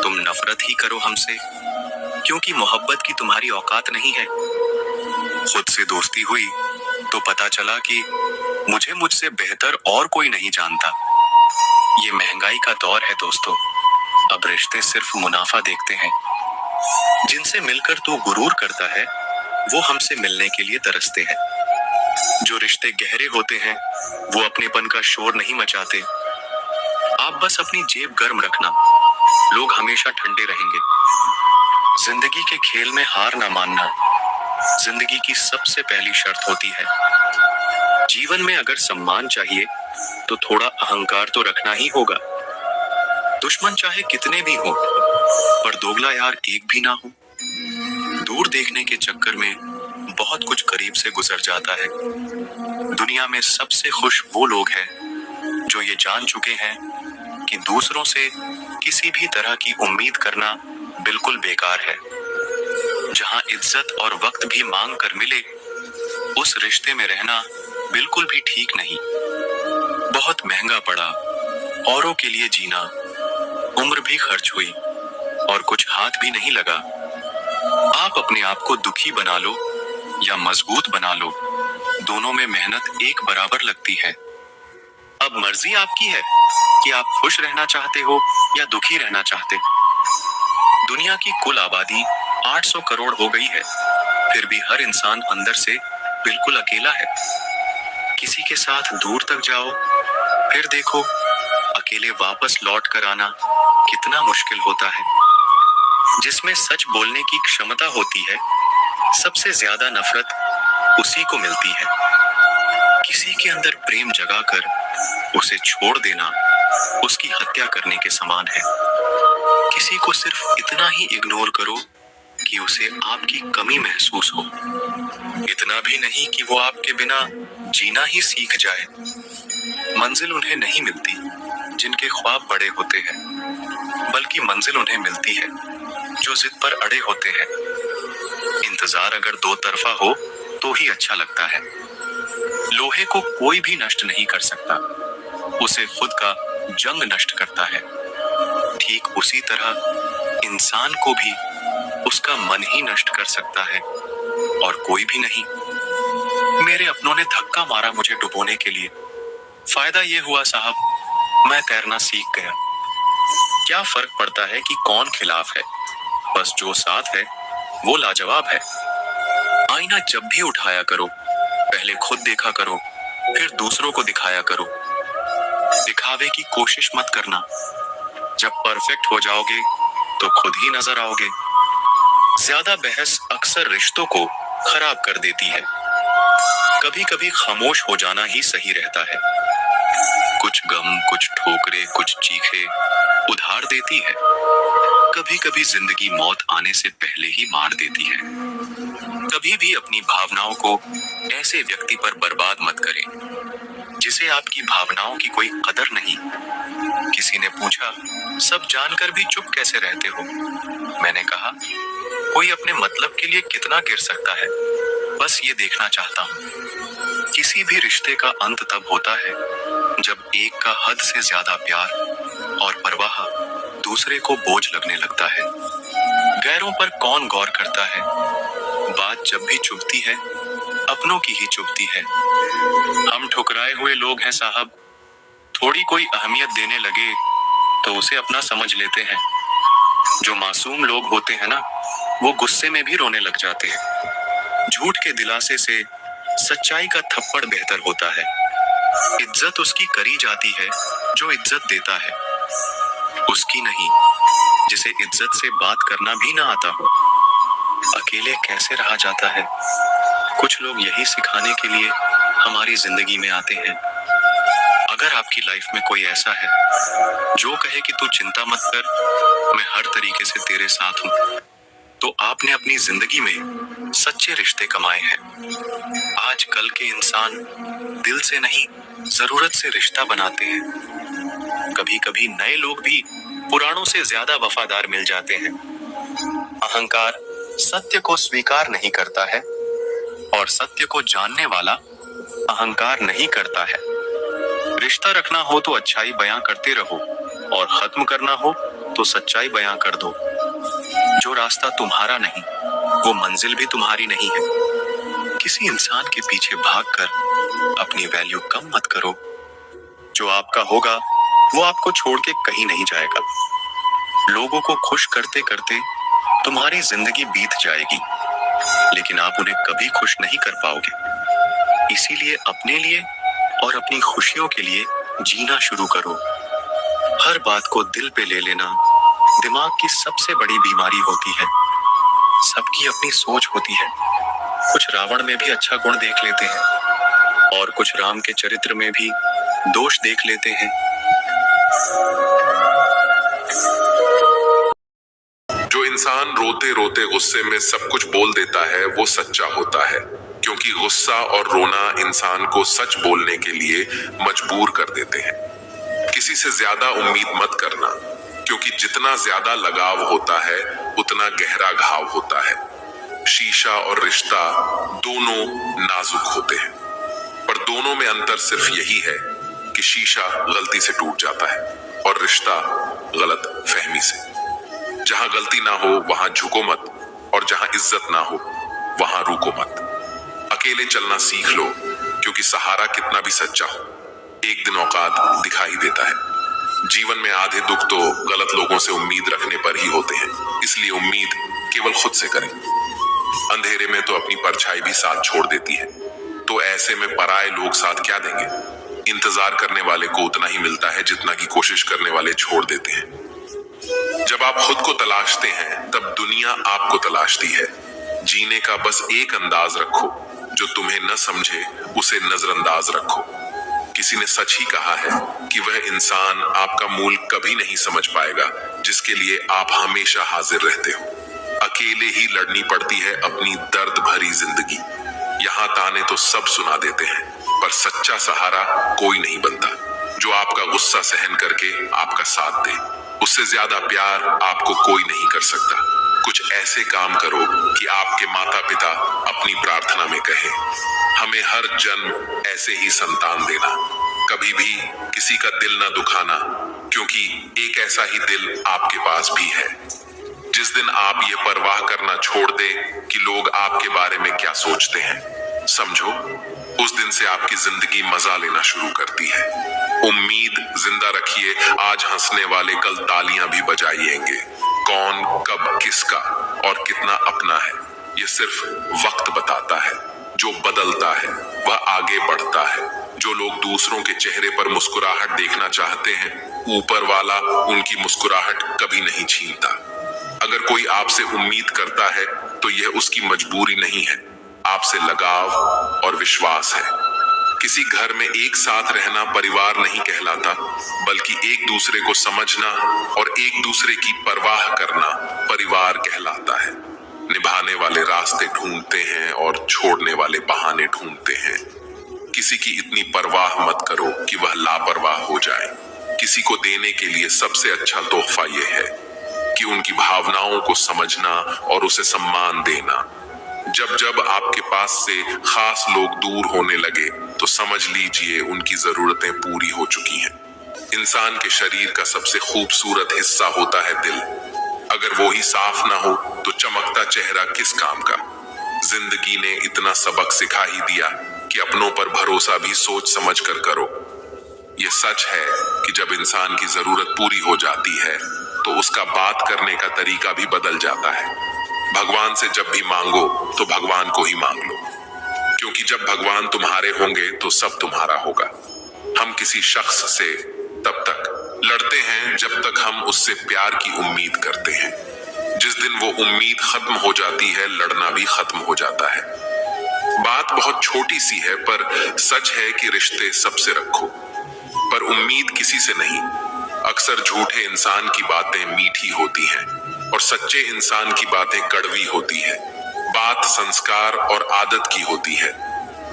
तुम नफरत ही करो हमसे, क्योंकि मोहब्बत की तुम्हारी औकात नहीं है। खुद से दोस्ती हुई तो पता चला कि मुझे मुझसे बेहतर और कोई नहीं जानता। ये महंगाई का दौर है दोस्तों, अब रिश्ते सिर्फ मुनाफा देखते हैं। जिनसे मिलकर तू गुरूर करता है, वो हमसे मिलने के लिए तरसते हैं। जो रिश्ते गहरे होते हैं, वो अपनेपन का शोर नहीं मचाते। आप बस अपनी जेब गर्म रखना, लोग हमेशा ठंडे रहेंगे। जिंदगी के खेल में हार ना मानना जिंदगी की सबसे पहली शर्त होती है। जीवन में अगर सम्मान चाहिए तो थोड़ा अहंकार तो रखना ही होगा। दुश्मन चाहे कितने भी हो, पर दोगला यार एक भी ना हो। दूर देखने के चक्कर में बहुत कुछ करीब से गुजर जाता है। दुनिया में सबसे खुश वो लोग हैं जो ये जान चुके हैं कि दूसरों से किसी भी तरह की उम्मीद करना बिल्कुल बेकार है। जहां इज्जत और वक्त भी मांग कर मिले, उस रिश्ते में रहना बिल्कुल भी ठीक नहीं। बहुत महंगा पड़ा औरों के लिए जीना, उम्र भी खर्च हुई और कुछ हाथ भी नहीं लगा। आप अपने आप को दुखी बना लो या मजबूत बना लो, दोनों में मेहनत एक बराबर लगती है। अब मर्जी आपकी है कि आप खुश रहना चाहते हो या दुखी रहना चाहते हो। दुनिया की कुल आबादी 800 करोड़ हो गई है, फिर भी हर इंसान अंदर से बिल्कुल अकेला है। किसी के साथ दूर तक जाओ, फिर देखो अकेले वापस लौट कर आना कितना मुश्किल होता है। जिसमें सच बोलने की क्षमता होती है, सबसे ज्यादा नफरत उसी को मिलती है। किसी के अंदर प्रेम जगाकर उसे छोड़ देना उसकी हत्या करने के समान है। किसी को सिर्फ इतना ही इग्नोर करो कि उसे आपकी कमी महसूस हो, इतना भी नहीं कि वो आपके बिना जीना ही सीख जाए। मंजिल उन्हें नहीं मिलती जिनके ख्वाब बड़े होते हैं, बल्कि मंजिल उन्हें मिलती है जो जिद पर अड़े होते हैं। इंतजार अगर दो तरफा हो तो ही अच्छा लगता है। लोहे को कोई भी नष्ट नहीं कर सकता, उसे खुद का जंग नष्ट करता है। ठीक उसी तरह इंसान को भी उसका मन ही नष्ट कर सकता है, और कोई भी नहीं। मेरे अपनों ने धक्का मारा मुझे डुबोने के लिए। फायदा ये हुआ साहब, मैं तैरना सीख गया। क्या फर्क पड़ता है कि कौन खिलाफ है, बस जो साथ है वो लाजवाब है। आईना जब भी उठाया करो, पहले खुद देखा करो, फिर दूसरों को दिखाया करो। दिखावे की कोशिश मत करना। जब परफेक्ट हो जाओगे तो खुद ही नजर आओगे। ज्यादा बहस अक्सर रिश्तों को खराब कर देती है। कभी कभी खामोश हो जाना ही सही रहता है। कुछ गम, कुछ ठोकरे, कुछ चीखे उधार देती है। कभी कभी जिंदगी मौत आने से पहले ही मार देती है। कभी भी अपनी भावनाओं को ऐसे व्यक्ति पर बर्बाद मत करें जिसे आपकी भावनाओं की कोई कदर नहीं। किसी ने पूछा, सब जानकर भी चुप कैसे रहते हो? मैंने कहा, कोई अपने मतलब के लिए कितना गिर सकता है, बस ये देखना चाहता हूँ। किसी भी रिश्ते का अंत तब होता है जब एक का हद से ज्यादा प्यार और परवाह दूसरे को बोझ लगने लगता है। गैरों पर कौन गौर करता है? बात जब भी चुभती है, अपनों की ही चुभती है। हम ठुकराए हुए लोग हैं साहब। थोड़ी कोई अहमियत देने लगे तो उसे अपना समझ लेते हैं। जो मासूम लोग होते हैं ना, वो गुस्से में भी रोने लग जाते हैं। झूठ के दिलासे से सच्चाई का थप्पड़ बेहतर होता है। इज्जत उसकी करी जाती है जो इज्जत देता है, उसकी नहीं जिसे इज्जत से बात करना भी ना आता हो। अकेले कैसे रहा जाता है? कुछ लोग यही सिखाने के लिए हमारी जिंदगी में आते हैं। अगर आपकी लाइफ में कोई ऐसा है जो कहे कि तू चिंता मत कर, मैं हर तरीके से तेरे साथ हूं, तो आपने अपनी जिंदगी में सच्चे रिश्ते कमाए हैं। आजकल के इंसान दिल से नहीं, जरूरत से रिश्ता बनाते हैं। कभी कभी नए लोग भी पुरानों से ज्यादा वफादार मिल जाते हैं। अहंकार सत्य को स्वीकार नहीं करता है, और सत्य को जानने वाला अहंकार नहीं करता है। रिश्ता रखना हो तो अच्छाई बयां करते रहो, और खत्म करना हो तो सच्चाई बयां कर दो। जो रास्ता तुम्हारा नहीं, वो मंजिल भी तुम्हारी नहीं है। किसी इंसान के पीछे भागकर अपनी वैल्यू कम मत करो। जो आपका होगा वो आपको छोड़ के कहीं नहीं जाएगा। लोगों को खुश करते करते तुम्हारी जिंदगी बीत जाएगी, लेकिन आप उन्हें कभी खुश नहीं कर पाओगे। इसीलिए अपने लिए और अपनी खुशियों के लिए जीना शुरू करो। हर बात को दिल पे ले लेना दिमाग की सबसे बड़ी बीमारी होती है। सबकी अपनी सोच होती है। कुछ रावण में भी अच्छा गुण देख लेते हैं, और कुछ राम के चरित्र में भी दोष देख लेते हैं। जो इंसान रोते रोते गुस्से में सब कुछ बोल देता है वो सच्चा होता है, क्योंकि गुस्सा और रोना इंसान को सच बोलने के लिए मजबूर कर देते हैं। किसी से ज्यादा उम्मीद मत करना, क्योंकि जितना ज्यादा लगाव होता है उतना गहरा घाव होता है। शीशा और रिश्ता दोनों नाजुक होते हैं, पर दोनों में अंतर सिर्फ यही है कि शीशा गलती से टूट जाता है और रिश्ता गलत फहमी से। जहां गलती ना हो वहां झुको मत, और जहां इज्जत ना हो वहां रुको मत। अकेले चलना सीख लो, क्योंकि सहारा कितना भी सच्चा हो एक दिन औकात दिखा ही देता है। जीवन में आधे दुख तो गलत लोगों से उम्मीद रखने पर ही होते हैं, इसलिए उम्मीद केवल खुद से करें। अंधेरे में तो अपनी परछाई भी साथ छोड़ देती है, तो ऐसे में पराये लोग साथ क्या देंगे। इंतजार करने वाले को उतना ही मिलता है जितना की कोशिश करने वाले छोड़ देते हैं। जब आप खुद को तलाशते हैं तब दुनिया आपको तलाशती है। जीने का बस एक अंदाज रखो, जो तुम्हें न समझे उसे नजरअंदाज रखो। किसी ने सच ही कहा है कि वह इंसान आपका मूल कभी नहीं समझ पाएगा जिसके लिए आप हमेशा हाजिर रहते हो। अकेले ही लड़नी पड़ती है अपनी दर्द भरी जिंदगी। यहाँ ताने तो सब सुना देते हैं, पर सच्चा सहारा कोई नहीं बनता जो आपका गुस्सा सहन करके आपका साथ दे। उससे ज्यादा प्यार आपको कोई नहीं कर सकता। कुछ ऐसे काम करो कि आपके माता पिता अपनी प्रार्थना में कहें, हमें हर जन्म ऐसे ही संतान देना, कभी भी किसी का दिल न दुखाना, क्योंकि एक ऐसा ही दिल आपके पास भी है। जिस दिन आप ये परवाह करना छोड़ दें कि लोग आपके बारे में क्या सोचते हैं, समझो उस दिन से आपकी जिंदगी मजा लेना शुरू करती है। उम्मीद जिंदा रखिए, आज हंसने वाले कल तालियां भी बजाएंगे। कौन कब किसका और कितना अपना है ये सिर्फ वक्त बताता है। जो बदलता है वह आगे बढ़ता है। जो लोग दूसरों के चेहरे पर मुस्कुराहट देखना चाहते हैं, ऊपर वाला उनकी मुस्कुराहट कभी नहीं छीनता। अगर कोई आपसे उम्मीद करता है तो यह उसकी मजबूरी नहीं है, आपसे लगाव और विश्वास है। किसी घर में एक साथ रहना परिवार नहीं कहलाता, बल्कि एक दूसरे को समझना और एक दूसरे की परवाह करना परिवार कहलाता है। निभाने वाले रास्ते ढूंढते हैं और छोड़ने वाले बहाने ढूंढते हैं। किसी की इतनी परवाह मत करो कि वह लापरवाह हो जाए। किसी को देने के लिए सबसे अच्छा तोहफा यह है कि उनकी भावनाओं को समझना और उसे सम्मान देना। जब जब आपके पास से खास लोग दूर होने लगे तो समझ लीजिए उनकी जरूरतें पूरी हो चुकी हैं। इंसान के शरीर का सबसे खूबसूरत हिस्सा होता है दिल। अगर वो ही साफ ना हो तो चमकता चेहरा किस काम का। जिंदगी ने इतना सबक सिखा ही दिया कि अपनों पर भरोसा भी सोच समझ कर करो। ये सच है कि जब इंसान की जरूरत पूरी हो जाती है तो उसका बात करने का तरीका भी बदल जाता है। भगवान से जब भी मांगो तो भगवान को ही मांग लो, क्योंकि जब भगवान तुम्हारे होंगे तो सब तुम्हारा होगा। हम किसी शख्स से तब तक लड़ते हैं जब तक हम उससे प्यार की उम्मीद करते हैं। जिस दिन वो उम्मीद खत्म हो जाती है, लड़ना भी खत्म हो जाता है। बात बहुत छोटी सी है, पर सच है कि रिश्ते सबसे रखो, पर उम्मीद किसी से नहीं। अक्सर झूठे इंसान की बातें मीठी होती हैं और सच्चे इंसान की बातें कड़वी होती है। बात संस्कार और आदत की होती है,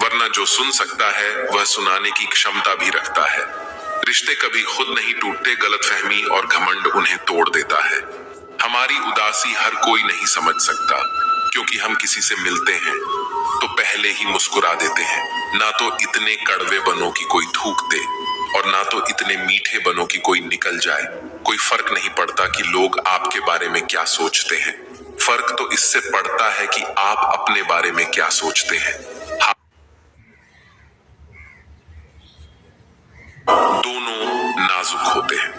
वरना जो सुन सकता है वह सुनाने की क्षमता भी रखता है। रिश्ते कभी खुद नहीं टूटते, गलतफहमी और घमंड उन्हें तोड़ देता है। हमारी उदासी हर कोई नहीं समझ सकता, क्योंकि हम किसी से मिलते हैं तो पहले ही मुस्कुरा देते हैं। ना तो इतने कड़वे बनो कि कोई थूक दे और ना तो इतने मीठे बनो कि कोई निकल जाए। कोई फर्क नहीं पड़ता कि लोग आपके बारे में क्या सोचते हैं, फर्क तो इससे पड़ता है कि आप अपने बारे में क्या सोचते हैं। दोनों नाजुक होते हैं,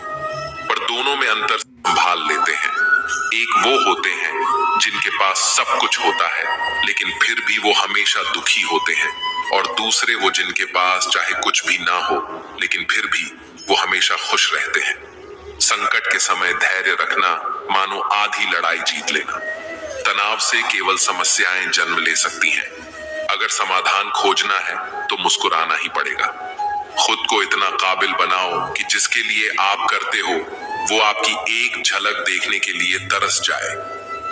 पर दोनों में अंतर संभाल लेते हैं। एक वो होते हैं जिनके पास सब कुछ होता है लेकिन फिर भी वो हमेशा दुखी होते हैं, और दूसरे वो जिनके पास चाहे कुछ भी ना हो लेकिन फिर भी वो हमेशा खुश रहते हैं। संकट के समय धैर्य रखना मानो आधी लड़ाई जीत लेना। तनाव से केवल समस्याएं जन्म ले सकती हैं। अगर समाधान खोजना है तो मुस्कुराना ही पड़ेगा। खुद को इतना काबिल बनाओ कि जिसके लिए आप करते हो वो आपकी एक झलक देखने के लिए तरस जाए।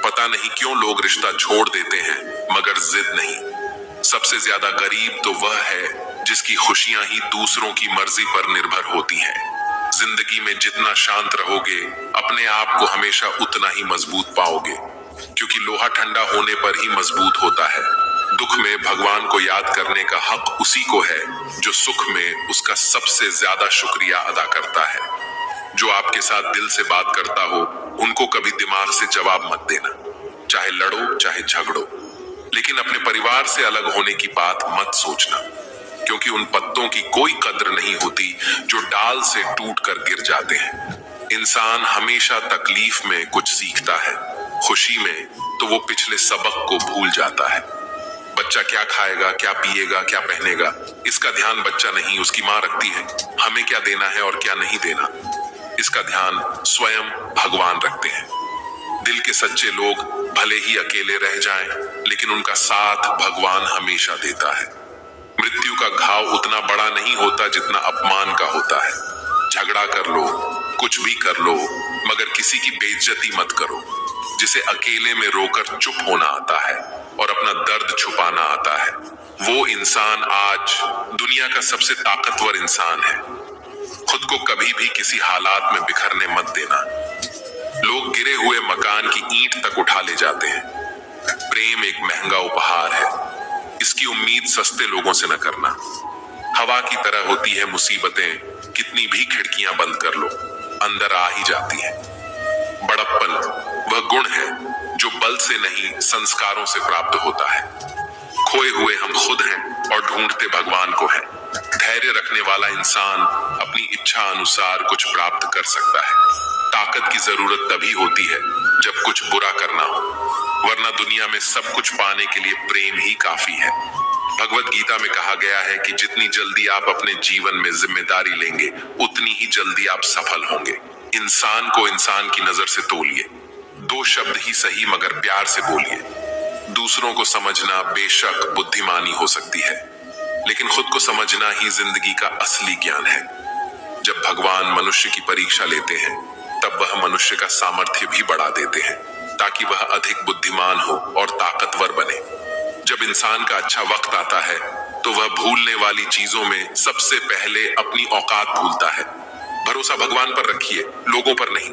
पता नहीं क्यों लोग रिश्ता छोड़ देते हैं, मगर जिद नहीं। सबसे ज्यादा गरीब तो वह है जिसकी खुशियां ही दूसरों की मर्जी पर निर्भर होती हैं। जिंदगी में जितना शांत रहोगे, अपने आप को हमेशा उतना ही मजबूत पाओगे, क्योंकि लोहा ठंडा होने पर ही मजबूत होता है। दुख में भगवान को याद करने का हक उसी को है जो सुख में उसका सबसे ज्यादा शुक्रिया अदा करता है। जो आपके साथ दिल से बात करता हो उनको कभी दिमाग से जवाब मत देना, चाहे लड़ो चाहे झगड़ो, लेकिन अपने परिवार से अलग होने की बात मत सोचना, क्योंकि उन पत्तों की कोई कद्र नहीं होती जो डाल से टूट कर गिर जाते हैं। इंसान हमेशा तकलीफ में कुछ सीखता है, खुशी में तो वो पिछले सबक को भूल जाता है। बच्चा क्या खाएगा, क्या पिएगा, क्या पहनेगा, इसका ध्यान बच्चा नहीं उसकी माँ रखती है। हमें क्या देना है और क्या नहीं देना, इसका ध्यान स्वयं भगवान रखते हैं। दिल के सच्चे लोग भले ही अकेले रह जाएं, लेकिन उनका साथ भगवान हमेशा देता है। मृत्यु का घाव उतना बड़ा नहीं होता जितना अपमान का होता है। झगड़ा कर लो, कुछ भी कर लो, मगर किसी की बेइज्जती मत करो। जिसे अकेले में रोकर चुप होना आता है और अपना दर्द छुपाना आता है, वो इंसान आज दुनिया का सबसे ताकतवर इंसान है। खुद को कभी भी किसी हालात में बिखरने मत देना। लोग गिरे हुए मकान की ईंट तक उठा ले जाते हैं। प्रेम एक महंगा उपहार है, इसकी उम्मीद सस्ते लोगों से न करना। हवा की तरह होती है मुसीबतें, कितनी भी खिड़कियां बंद कर लो, अंदर आ ही जाती हैं। बड़प्पन वह गुण है जो बल से नहीं संस्कारों से प्राप्त होता है। खोए हुए हम खुद हैं और ढूंढते भगवान को हैं। धैर्य रखने वाला इंसान अपनी इच्छा अनुसार कुछ प्राप्त कर सकता है। ताकत की जरूरत तभी होती है जब कुछ बुरा करना हो, वरना दुनिया में सब कुछ पाने के लिए प्रेम ही काफी है। भगवत गीता में कहा गया है कि जितनी जल्दी आप अपने जीवन में जिम्मेदारी लेंगे, उतनी ही जल्दी आप सफल होंगे। इंसान को इंसान की नजर से तोलिए। 2 शब्द ही सही मगर प्यार से बोलिए। दूसरों को समझना बेशक बुद्धिमानी हो सकती है, लेकिन खुद को समझना ही जिंदगी का असली ज्ञान है। जब भगवान मनुष्य की परीक्षा लेते हैं, तब वह मनुष्य का सामर्थ्य भी बढ़ा देते हैं ताकि वह अधिक बुद्धिमान हो और ताकतवर बने। जब इंसान का अच्छा वक्त आता है, तो वह भूलने वाली चीजों में सबसे पहले अपनी औकात भूलता है। भरोसा भगवान पर रखिए, लोगों पर नहीं,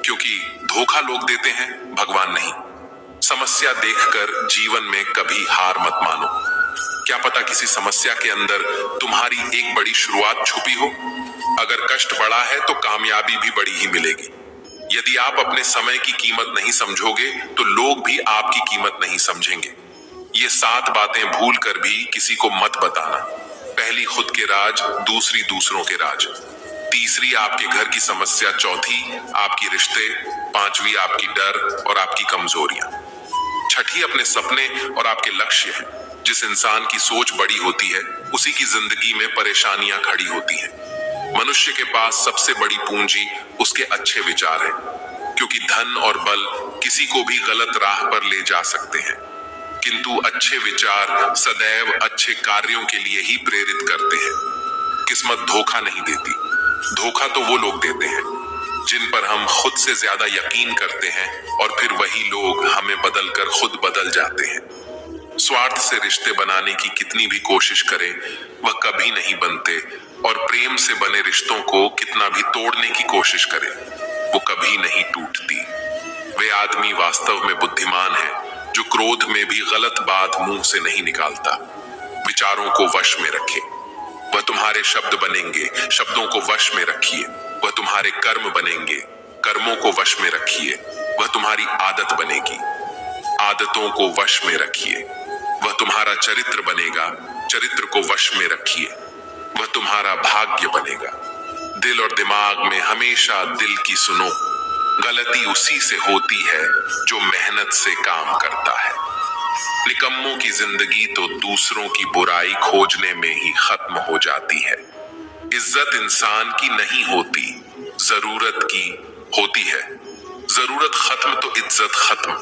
क्योंकि धोखा लोग देते हैं, भगवान नहीं। समस्या देखकर जीवन में कभी हार मत मानो। क्या पता किसी समस्या के अंदर तुम्हारी एक बड़ी शुरुआत छुपी हो। अगर कष्ट बड़ा है तो कामयाबी भी बड़ी ही मिलेगी। यदि आप अपने समय की कीमत नहीं समझोगे, तो लोग भी आपकी कीमत नहीं समझेंगे। ये 7 बातें भूल कर भी किसी को मत बताना। पहली खुद के राज, दूसरी दूसरों के राज, तीसरी आपके घर की समस्या, चौथी आपकी रिश्ते, 5वीं आपकी डर और आपकी कमजोरियां, 6ठी अपने सपने और आपके लक्ष्य हैं। जिस इंसान की सोच बड़ी होती है, उसी की जिंदगी में परेशानियां खड़ी होती हैं। मनुष्य के पास सबसे बड़ी पूंजी उसके अच्छे विचार हैं, क्योंकि धन और बल किसी को भी गलत राह पर ले जा सकते हैं, किंतु अच्छे विचार सदैव अच्छे कार्यों के लिए ही प्रेरित करते हैं। किस्मत धोखा नहीं देती। धोखा तो वो लोग देते हैं जिन पर हम खुद से ज्यादा यकीन करते हैं, और फिर वही लोग हमें बदलकर खुद बदल जाते हैं। स्वार्थ से रिश्ते बनाने की कितनी भी कोशिश करें, वह कभी नहीं बनते, और प्रेम से बने रिश्तों को कितना भी तोड़ने की कोशिश करें, वो कभी नहीं टूटती। वे आदमी वास्तव में बुद्धिमान है जो क्रोध में भी गलत बात मुंह से नहीं निकालता। विचारों को वश में रखें, वह तुम्हारे शब्द बनेंगे। शब्दों को वश में रखिए, वह तुम्हारे कर्म बनेंगे। कर्मों को वश में रखिए, वह तुम्हारी आदत बनेगी। आदतों को वश में रखिए, वह तुम्हारा चरित्र बनेगा। चरित्र को वश में रखिए, वह तुम्हारा भाग्य बनेगा। दिल और दिमाग में हमेशा दिल की सुनो। गलती उसी से होती है जो मेहनत से काम करता है। निकम्मों की जिंदगी तो दूसरों की बुराई खोजने में ही खत्म हो जाती है। इज्जत इंसान की नहीं होती, जरूरत की होती है। जरूरत खत्म तो इज्जत खत्म।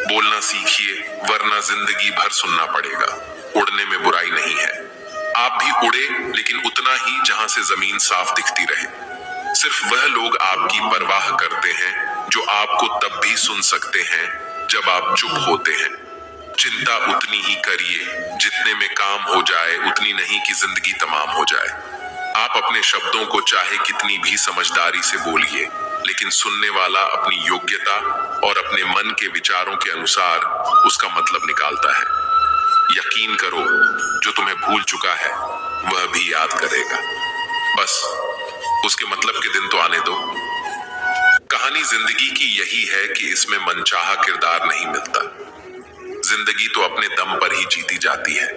बोलना सीखिए, वरना जिंदगी भर सुनना पड़ेगा। उड़ने में बुराई नहीं है। आप भी उड़े, लेकिन उतना ही जहां से जमीन साफ दिखती रहे। सिर्फ वह लोग आपकी परवाह करते हैं जो आपको तब भी सुन सकते हैं जब आप चुप होते हैं। चिंता उतनी ही करिए जितने में काम हो जाए, उतनी नहीं कि जिंदगी तमाम हो जाए। आप अपने शब्दों को चाहे कितनी भी समझदारी से बोलिए, लेकिन सुनने वाला अपनी योग्यता और अपने मन के विचारों के अनुसार उसका मतलब निकालता है। यकीन करो, जो तुम्हें भूल चुका है वह भी याद करेगा। बस उसके मतलब के दिन तो आने दो। कहानी जिंदगी की यही है कि इसमें मनचाहा किरदार नहीं मिलता। जिंदगी तो अपने दम पर ही जीती जाती है।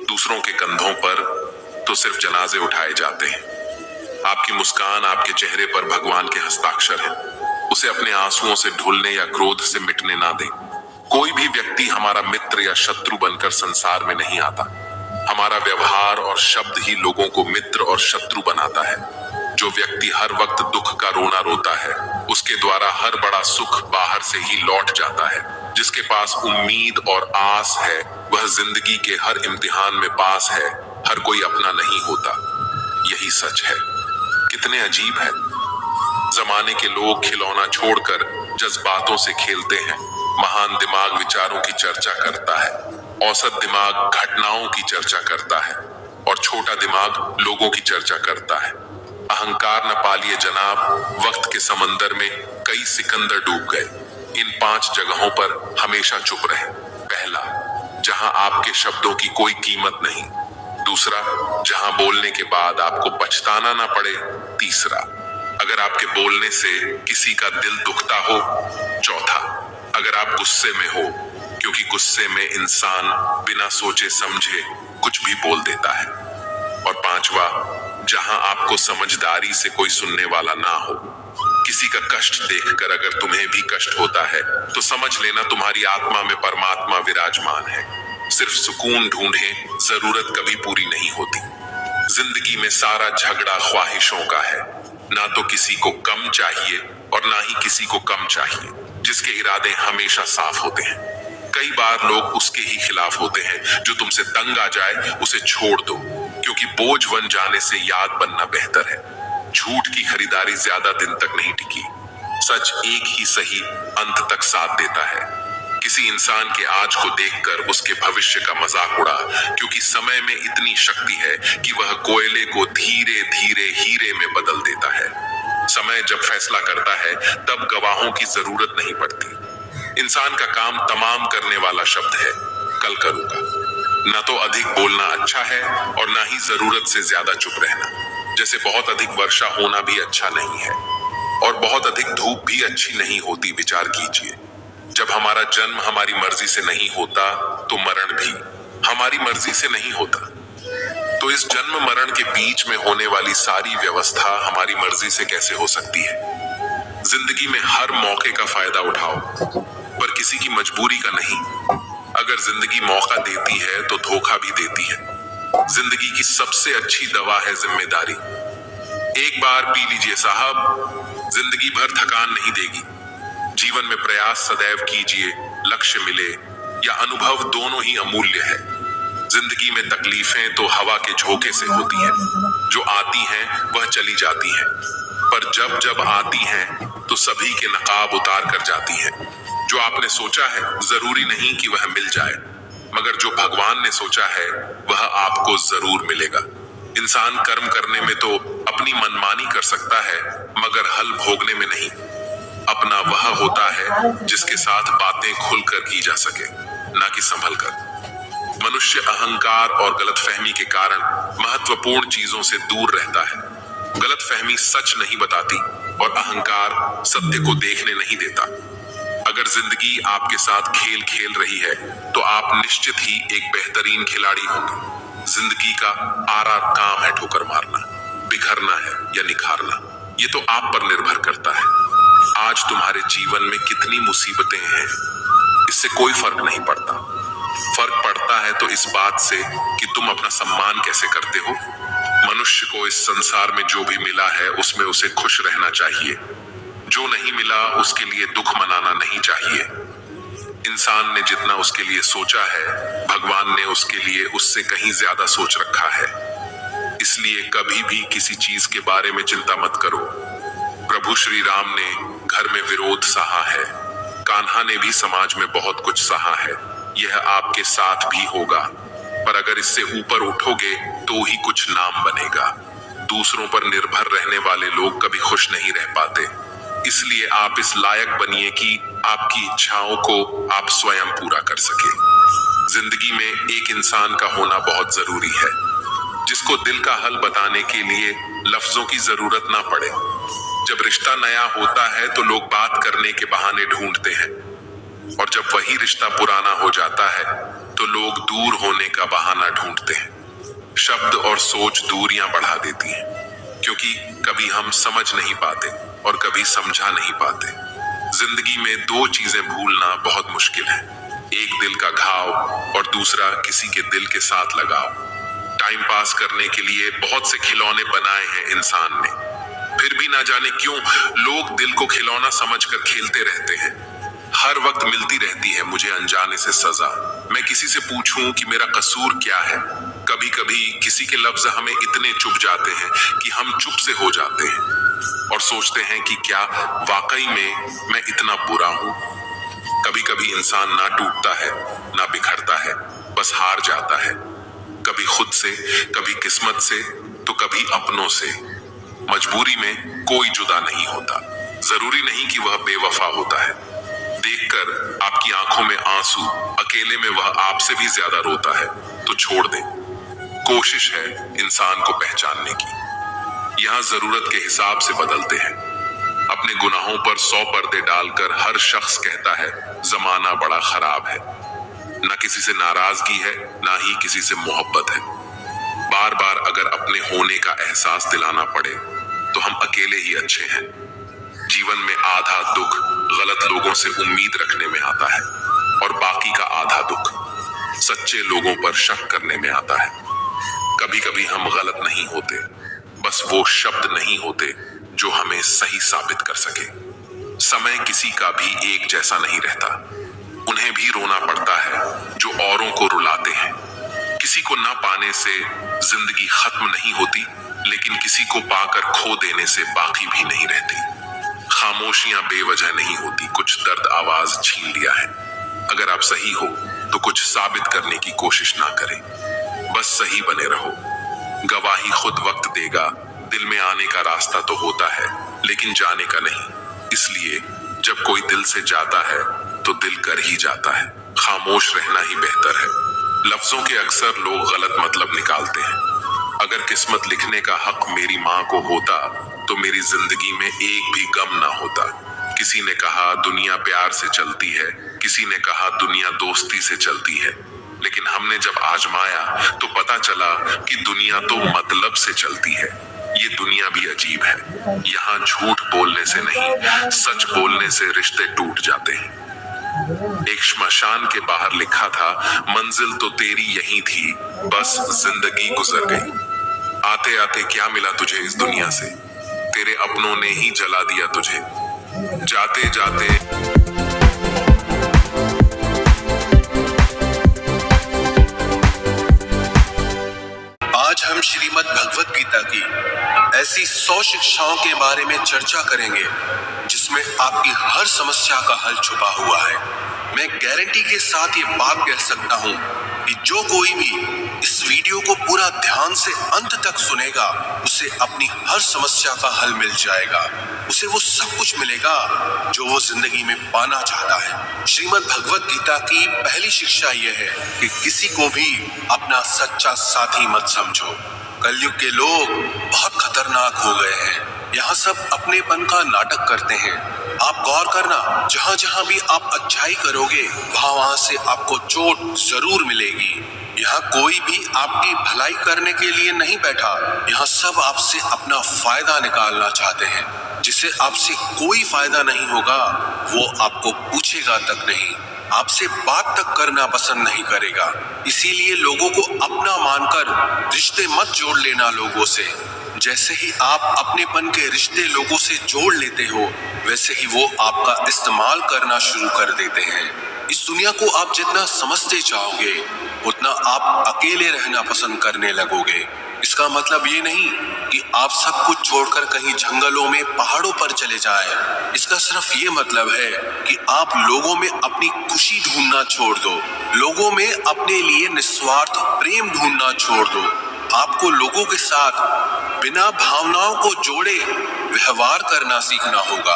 दूसरों के कंधों पर तो सिर्फ जनाजे उठाए जाते हैं। आपकी मुस्कान, आपके चेहरे पर भगवान के हस्ताक्षर हैं। उसे अपने आंसुओं से ढुलने या क्रोध से मिटने ना दें। कोई भी व्यक्ति हमारा मित्र या शत्रु बनकर संसार में नहीं आता। हमारा व्यवहार और शब्द ही लोगों को मित्र और शत्रु बनाता है। जो व्यक्ति हर वक्त दुख का रोना रोता है, उसके द्वारा हर बड़ा सुख बाहर से ही लौट जाता है। जिसके पास उम्मीद और आस है वह जिंदगी के हर इम्तिहान में पास है। हर कोई अपना नहीं होता, यही सच है। कितने अजीब है, जमाने के लोग खिलौना छोड़कर जज्बातों से खेलते हैं। महान दिमाग विचारों की चर्चा करता है, औसत दिमाग घटनाओं की चर्चा करता है और छोटा दिमाग लोगों की चर्चा करता है। अहंकार न पालिए जनाब, वक्त के समंदर में कई सिकंदर डूब गए। इन 5 जगहों पर हमेशा चुप रहे। पहला, जहां आपके शब्दों की कोई कीमत नहीं। दूसरा, जहां बोलने के बाद आपको पछताना ना पड़े। तीसरा, अगर आपके बोलने से किसी का दिल दुखता हो। चौथा, अगर आप गुस्से में हो, क्योंकि गुस्से में इंसान बिना सोचे समझे कुछ भी बोल देता है। और पांचवा, जहां आपको समझदारी से कोई सुनने वाला ना हो। किसी का कष्ट देखकर अगर तुम्हें भी कष्ट होता है तो समझ लेना तुम्हारी आत्मा में परमात्मा विराजमान है। सिर्फ सुकून ढूंढें, जरूरत कभी पूरी नहीं होती। जिंदगी में सारा झगड़ा ख्वाहिशों का है। ना तो किसी को कम चाहिए और ना ही किसी को कम चाहिए। जिसके इरादे हमेशा साफ होते हैं, कई बार लोग उसके ही खिलाफ होते हैं। जो तुमसे तंग आ जाए उसे छोड़ दो, क्योंकि बोझ बन जाने से याद बनना बेहतर है। झूठ की खरीदारी ज्यादा दिन तक नहीं टिकी। सच एक ही सही अंत तक साथ देता है। किसी इंसान के आज को देखकर उसके भविष्य का मजाक उड़ा, क्योंकि समय में इतनी शक्ति है कि वह कोयले को धीरे धीरे हीरे में बदल देता है। समय जब फैसला करता है तब गवाहों की जरूरत नहीं पड़ती। इंसान का काम तमाम करने वाला शब्द है, कल करूंगा। न तो अधिक बोलना अच्छा है और ना ही जरूरत से ज्यादा चुप रहना। जैसे बहुत अधिक वर्षा होना भी अच्छा नहीं है और बहुत अधिक धूप भी अच्छी नहीं होती। विचार कीजिए, जब हमारा जन्म हमारी मर्जी से नहीं होता तो मरण भी हमारी मर्जी से नहीं होता। तो इस जन्म मरण के बीच में होने वाली सारी व्यवस्था हमारी मर्जी से कैसे हो सकती है? जिंदगी में हर मौके का फायदा उठाओ, पर किसी की मजबूरी का नहीं। अगर जिंदगी मौका देती है तो धोखा भी देती है। जिंदगी की सबसे अच्छी दवा है जिम्मेदारी। एक बार पी लीजिए साहब, जिंदगी भर थकान नहीं देगी। जीवन में प्रयास सदैव कीजिए, लक्ष्य मिले या अनुभव दोनों ही अमूल्य है। जिंदगी में तकलीफें तो हवा के झोंके से होती हैं, जो आती हैं वह चली जाती हैं, पर जब जब आती हैं तो सभी के नकाब उतार कर जाती हैं। जो आपने सोचा है जरूरी नहीं कि वह मिल जाए, मगर जो भगवान ने सोचा है वह आपको जरूर मिलेगा। इंसान कर्म करने में तो अपनी मनमानी कर सकता है, मगर हल भोगने में नहीं। अपना वह होता है जिसके साथ बातें खुलकर की जा सके, ना कि संभल कर। मनुष्य अहंकार और गलतफहमी के कारण महत्वपूर्ण चीजों से दूर रहता है। गलतफहमी सच नहीं बताती और अहंकार सत्य को देखने नहीं देता। अगर जिंदगी आपके साथ खेल खेल रही है तो आप निश्चित ही एक बेहतरीन खिलाड़ी होंगे। जिंदगी का आरा काम है ठोकर मारना, बिखरना है या निखारना, ये तो आप पर निर्भर करता है। आज तुम्हारे जीवन में कितनी मुसीबतें हैं, इससे कोई फर्क नहीं पड़ता। फर्क पड़ता है तो इस बात से कि तुम अपना सम्मान कैसे करते हो। मनुष्य को इस संसार में जो भी मिला है उसमें उसे खुश रहना चाहिए। जो नहीं मिला उसके लिए दुख मनाना नहीं चाहिए। इंसान ने जितना उसके लिए सोचा है, भगवान ने उसके लिए उससे कहीं ज्यादा सोच रखा है। इसलिए कभी भी किसी चीज के बारे में चिंता मत करो। प्रभु श्री राम ने घर में विरोध सहा है, कान्हा ने भी समाज में बहुत कुछ सहा है। यह आपके साथ भी होगा, पर अगर इससे ऊपर उठोगे तो ही कुछ नाम बनेगा। दूसरों पर निर्भर रहने वाले लोग कभी खुश नहीं रह पाते। इसलिए आप इस लायक बनिए कि आपकी इच्छाओं को आप स्वयं पूरा कर सके। जिंदगी में एक इंसान का होना बहुत जरूरी है, जिसको दिल का हल बताने के लिए लफ्जों की जरूरत ना पड़े। जब रिश्ता नया होता है तो लोग बात करने के बहाने ढूंढते हैं, और जब वही रिश्ता पुराना हो जाता है तो लोग दूर होने का बहाना ढूंढते हैं। शब्द और सोच दूरियां बढ़ा देती हैं, क्योंकि कभी हम समझ नहीं पाते और कभी समझा नहीं पाते। जिंदगी में दो चीजें भूलना बहुत मुश्किल है, एक दिल का घाव और दूसरा किसी के दिल के साथ लगाव। टाइम पास करने के लिए बहुत से खिलौने बनाए हैं इंसान ने, फिर भी ना जाने क्यों लोग दिल को खिलौना समझकर खेलते रहते हैं। हर वक्त मिलती रहती है मुझे अनजाने से सजा। मैं किसी से पूछूं कि मेरा कसूर क्या है। कभी कभी किसी के लफ्ज हमें इतने चुभ जाते हैं कि हम चुप से हो जाते हैं और सोचते हैं कि क्या वाकई में मैं इतना बुरा हूं। कभी कभी इंसान ना टूटता है ना बिखरता है, बस हार जाता है, कभी खुद से, कभी किस्मत से, तो कभी अपनों से। मजबूरी में कोई जुदा नहीं होता, जरूरी नहीं कि वह बेवफा होता है। देखकर आपकी आंखों में आंसू, अकेले में वह आपसे भी ज्यादा रोता है, तो छोड़ दें। कोशिश है इंसान को पहचानने की। यहां जरूरत के हिसाब से बदलते हैं। अपने गुनाहों पर 100 पर्दे डालकर हर शख्स कहता है जमाना बड़ा खराब है। न किसी से नाराजगी है, ना ही किसी से मोहब्बत है। बार बार अगर अपने होने का एहसास दिलाना पड़े तो हम अकेले ही अच्छे हैं। जीवन में आधा दुख गलत लोगों से उम्मीद रखने में आता है और बाकी का आधा दुख सच्चे लोगों पर शक करने में आता है। कभी कभी हम गलत नहीं होते, बस वो शब्द नहीं होते जो हमें सही साबित कर सके। समय किसी का भी एक जैसा नहीं रहता, उन्हें भी रोना पड़ता है जो औरों को रुलाते हैं। किसी को ना पाने से जिंदगी खत्म नहीं होती, लेकिन किसी को पाकर खो देने से बाकी भी नहीं रहती। खामोशियां बेवजह नहीं होती, कुछ दर्द आवाज छीन लिया है। अगर आप सही हो तो कुछ साबित करने की कोशिश ना करें, बस सही बने रहो। गवाही खुद वक्त देगा। दिल में आने का रास्ता तो होता है, लेकिन जाने का नहीं। इसलिए जब कोई दिल से जाता है तो दिल कर ही जाता है। खामोश रहना ही बेहतर है। लफ्जों के अक्सर लोग गलत मतलब निकालते हैं। अगर किस्मत लिखने का हक मेरी माँ को होता तो मेरी जिंदगी में एक भी गम ना होता। किसी ने कहा दुनिया प्यार से चलती है, किसी ने कहा दुनिया दोस्ती से चलती है, लेकिन हमने जब आजमाया तो पता चला कि दुनिया तो मतलब से चलती है। ये दुनिया भी अजीब है। यहाँ झूठ बोलने से नहीं, सच बोलने से रिश्ते टूट जाते हैं। एक श्मशान के बाहर लिखा था, मंजिल तो तेरी यही थी, बस जिंदगी गुजर गई। आते आते क्या मिला तुझे इस दुनिया से, तेरे अपनों ने ही जला दिया तुझे। जाते जाते आज हम श्रीमद् भगवत गीता की ऐसी 100 शिक्षाओं के बारे में चर्चा करेंगे जिसमें आपकी हर समस्या का हल छुपा हुआ है। मैं गारंटी के साथ ये बात कह सकता हूँ कि जो कोई भी इस वीडियो को पूरा ध्यान से अंत तक सुनेगा, उसे अपनी हर समस्या का हल मिल जाएगा। उसे वो सब कुछ मिलेगा जो वो जिंदगी में पाना चाहता है। श्रीमद् भगवत गीता की पहली शिक्षा यह है कि किसी को भी अपना सच्चा साथी मत समझो। कलयुग के लोग बहुत खतरनाक हो गए हैं। यहाँ सब अपनेपन का नाटक करते हैं। आप गौर करना, जहाँ जहाँ भी आप अच्छाई करोगे वहाँ से आपको चोट जरूर मिलेगी। यहाँ कोई भी आपकी भलाई करने के लिए नहीं बैठा। यहाँ सब आपसे अपना फायदा निकालना चाहते हैं। जिसे आपसे कोई फायदा नहीं होगा वो आपको पूछेगा तक नहीं, आपसे बात तक करना पसंद नहीं करेगा। इसीलिए लोगों को अपना मानकर रिश्ते मत जोड़ लेना लोगों से। जैसे ही आप अपनेपन के रिश्ते लोगों से जोड़ लेते हो, वैसे ही वो आपका इस्तेमाल करना शुरू कर देते हैं। इस दुनिया को आप जितना समझते जाओगे उतना आप अकेले रहना पसंद करने लगोगे। इसका मतलब ये नहीं कि आप सब कुछ छोड़कर कहीं जंगलों में, पहाड़ों पर चले जाएं। इसका सिर्फ ये मतलब है कि आप लोगों में अपनी खुशी ढूंढना छोड़ दो, लोगों में अपने लिए निस्वार्थ प्रेम ढूंढना छोड़ दो। आपको लोगों के साथ बिना भावनाओं को जोड़े व्यवहार करना सीखना होगा।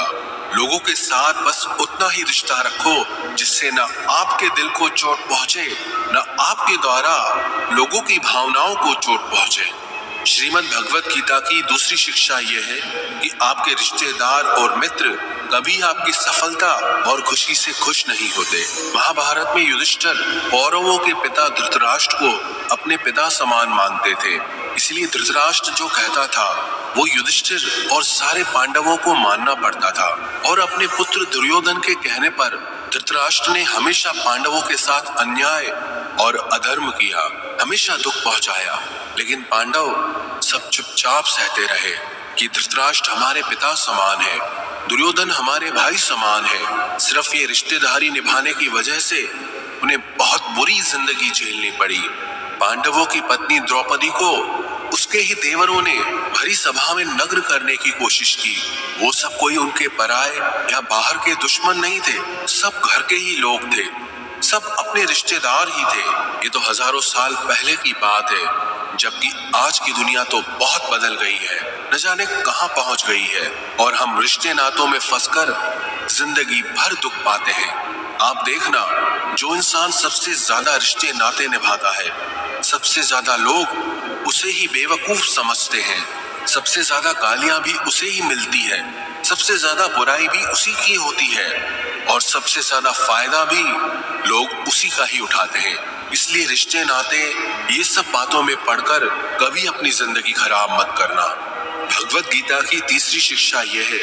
लोगों के साथ बस उतना ही रिश्ता रखो जिससे न आपके दिल को चोट पहुंचे, न आपके द्वारा लोगों की भावनाओं को चोट पहुंचे। श्रीमद् भगवत गीता की दूसरी शिक्षा यह है कि आपके रिश्तेदार और मित्र कभी आपकी सफलता और खुशी से खुश नहीं होते। महाभारत में युधिष्ठिर कौरवों के पिता धृतराष्ट्र को अपने पिता समान मानते थे। इसलिए धृतराष्ट्र जो कहता था वो युधिष्ठिर और सारे पांडवों को मानना पड़ता था। और अपने पुत्र दुर्योधन के कहने पर धृतराष्ट्र ने हमेशा पांडवों के साथ अन्याय और अधर्म किया, हमेशा दुख पहुंचाया। लेकिन पांडव सब चुपचाप सहते रहे कि धृतराष्ट्र हमारे पिता समान है, दुर्योधन हमारे भाई समान है, सिर्फ ये रिश्तेदारी निभाने की वजह से उन्हें बहुत बुरी जिंदगी झेलनी पड़ी। पांडवों की पत्नी द्रौपदी को उसके ही देवरों ने भरी सभा में नग्न करने की कोशिश की। वो सब कोई उनके पराये या बाहर के दुश्मन नहीं थे, सब घर के ही लोग थे, सब अपने रिश्तेदार ही थे। ये तो हजारों साल पहले की बात है, जबकि आज की दुनिया तो बहुत बदल गई है, न जाने कहां पहुंच गई है, और हम रिश्ते नातों में फंसकर जिंदगी भर दुख पाते हैं। आप देखना, जो इंसान सबसे ज्यादा रिश्ते नाते निभाता है, सबसे ज्यादा लोग उसे ही बेवकूफ समझते हैं, सबसे ज्यादा गालियां भी उसे ही मिलती है, सबसे ज्यादा बुराई भी उसी की होती है, और सबसे ज्यादा फायदा भी लोग उसी का ही उठाते हैं। इसलिए रिश्ते नाते ये सब बातों में पढ़कर कभी अपनी जिंदगी खराब मत करना। भगवत गीता की तीसरी शिक्षा यह है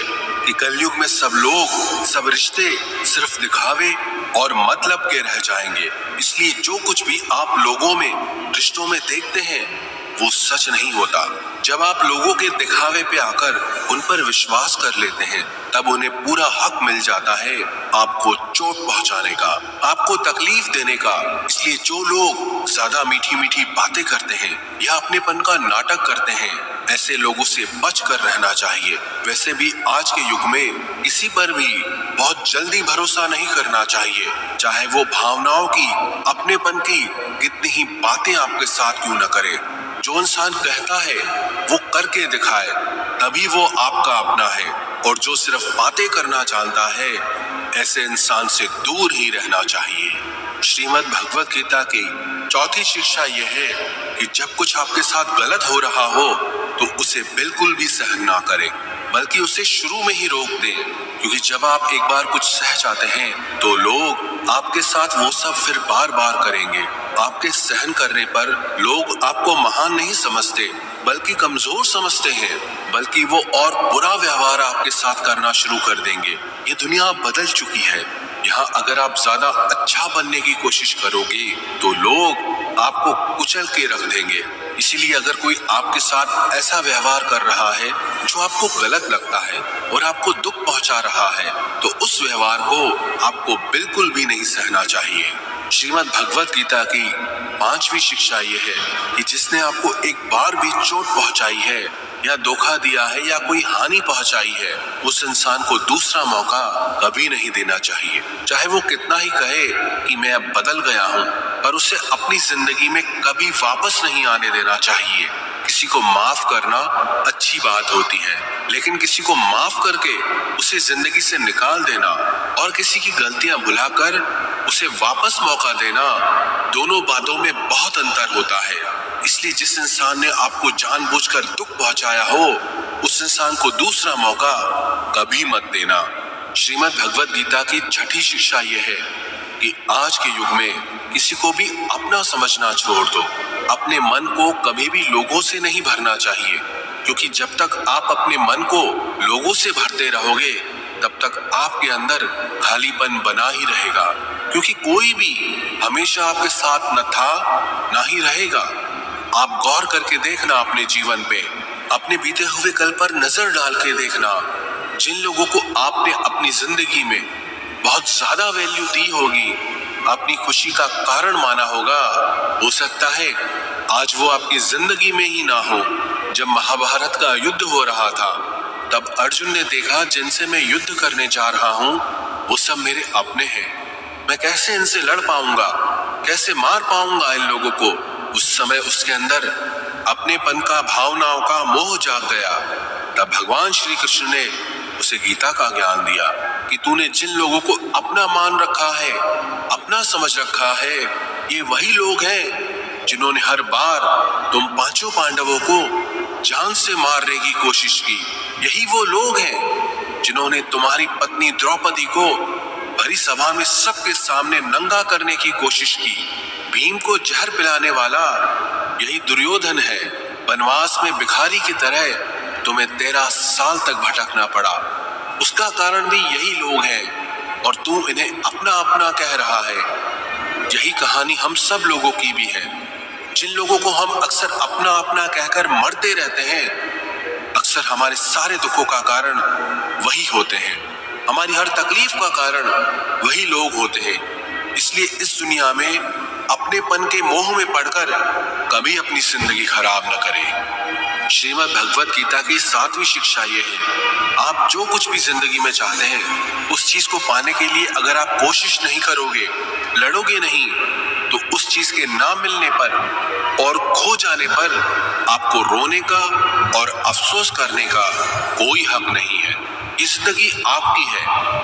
कि कलयुग में सब लोग, सब रिश्ते सिर्फ दिखावे और मतलब के रह जाएंगे। इसलिए जो कुछ भी आप लोगों में, रिश्तों में देखते हैं, वो सच नहीं होता। जब आप लोगों के दिखावे पे आकर उन पर विश्वास कर लेते हैं, तब उन्हें पूरा हक मिल जाता है आपको चोट पहुंचाने का, आपको तकलीफ देने का। इसलिए जो लोग ज्यादा मीठी मीठी बातें करते हैं या अपनेपन का नाटक करते हैं, ऐसे लोगों से बच कर रहना चाहिए। वैसे भी आज के युग में किसी पर भी बहुत जल्दी भरोसा नहीं करना चाहिए, चाहे वो भावनाओं की, अपनेपन की कितनी ही बातें आपके साथ क्यों न करे। जो इंसान कहता है वो करके दिखाए, तभी वो आपका अपना है, और जो सिर्फ बातें करना जानता है, ऐसे इंसान से दूर ही रहना चाहिए। श्रीमद् भगवत गीता की चौथी शिक्षा यह है कि जब कुछ आपके साथ गलत हो रहा हो तो उसे बिल्कुल भी सहन ना करें, बल्कि उसे शुरू में ही रोक दें, क्योंकि जब आप एक बार कुछ सह जाते हैं तो लोग आपके साथ वो सब फिर बार बार करेंगे। आपके सहन करने पर लोग आपको महान नहीं समझते, बल्कि कमजोर समझते हैं, बल्कि वो और बुरा व्यवहार आपके साथ करना शुरू कर देंगे। ये दुनिया बदल चुकी है। यहाँ अगर आप ज्यादा अच्छा बनने की कोशिश करोगे तो लोग आपको कुचल के रख देंगे। इसीलिए अगर कोई आपके साथ ऐसा व्यवहार कर रहा है जो आपको गलत लगता है और आपको दुख पहुंचा रहा है, तो उस व्यवहार को आपको बिल्कुल भी नहीं सहना चाहिए। श्रीमद् भगवत गीता की पांचवी शिक्षा ये है कि जिसने आपको एक बार भी चोट पहुंचाई है या धोखा दिया है या कोई हानि पहुंचाई है, उस इंसान को दूसरा मौका कभी नहीं देना चाहिए। चाहे वो कितना ही कहे कि मैं अब बदल गया हूँ, पर उसे अपनी जिंदगी में कभी वापस नहीं आने देना चाहिए। किसी को माफ करना अच्छी बात होती है, लेकिन किसी को माफ करके उसे जिंदगी से निकाल देना और किसी की गलतियां भुलाकर उसे वापस मौका देना, दोनों बातों में बहुत अंतर होता है। इसलिए जिस इंसान ने आपको जानबूझकर दुख पहुंचाया हो, उस इंसान को दूसरा मौका कभी मत देना। श्रीमद् भगवत गीता की छठी शिक्षा यह है कि आज के युग में किसी को भी अपना समझना छोड़ दो। अपने मन को कभी भी लोगों से नहीं भरना चाहिए, क्योंकि जब तक आप अपने मन को लोगों से भरते रहोगे, तब तक आपके अंदर खालीपन बना ही रहेगा, क्योंकि कोई भी हमेशा आपके साथ न था न ही रहेगा। आप गौर करके देखना अपने जीवन पे, अपने बीते हुए कल पर नजर डाल के देखना। जिन लोगों को आपने अपनी जिंदगी में बहुत ज्यादा वैल्यू दी होगी, अपनी खुशी का कारण माना होगा, हो सकता है आज वो आपकी जिंदगी में ही ना हो। जब महाभारत का युद्ध हो रहा था, तब अर्जुन ने देखा जिनसे मैं युद्ध करने जा रहा हूँ वो सब मेरे अपने हैं, मैं कैसे इनसे लड़ पाऊंगा, कैसे मार पाऊंगा इन लोगों को। उस समय उसके अंदर अपनेपन का, भावनाओं का मोह जाग गया। तब भगवान श्री कृष्ण ने उसे गीता का ज्ञान दिया कि तूने जिन लोगों को अपना मान रखा है, अपना समझ रखा है, ये वही लोग हैं जिन्होंने हर बार तुम पांचों पांडवों को जान से मारने की कोशिश की। यही वो लोग हैं जिन्होंने तुम्हारी पत्नी द्रौपदी को भरी सभा में सबके सामने नंगा करने की कोशिश की। भीम को जहर पिलाने वाला यही दुर्योधन है। वनवास में भिखारी की तरह तुम्हें 13 साल तक भटकना पड़ा, उसका कारण भी यही लोग हैं, और तू इन्हें अपना अपना कह रहा है। यही कहानी हम सब लोगों की भी है। जिन लोगों को हम अक्सर अपना अपना कहकर मरते रहते हैं, अक्सर हमारे सारे दुखों का कारण वही होते हैं। हमारी हर तकलीफ का कारण वही लोग होते हैं। इसलिए इस दुनिया में अपनेपन के मोह में पड़कर कभी अपनी जिंदगी खराब न करें। श्रीमद् भगवत गीता की 7वीं शिक्षा ये है, आप जो कुछ भी जिंदगी में चाहते हैं उस चीज को पाने के लिए अगर आप कोशिश नहीं करोगे, लड़ोगे नहीं, तो उस चीज के ना मिलने पर और खो जाने पर आपको रोने का और अफसोस करने का कोई हक नहीं है। ये जिंदगी आपकी है।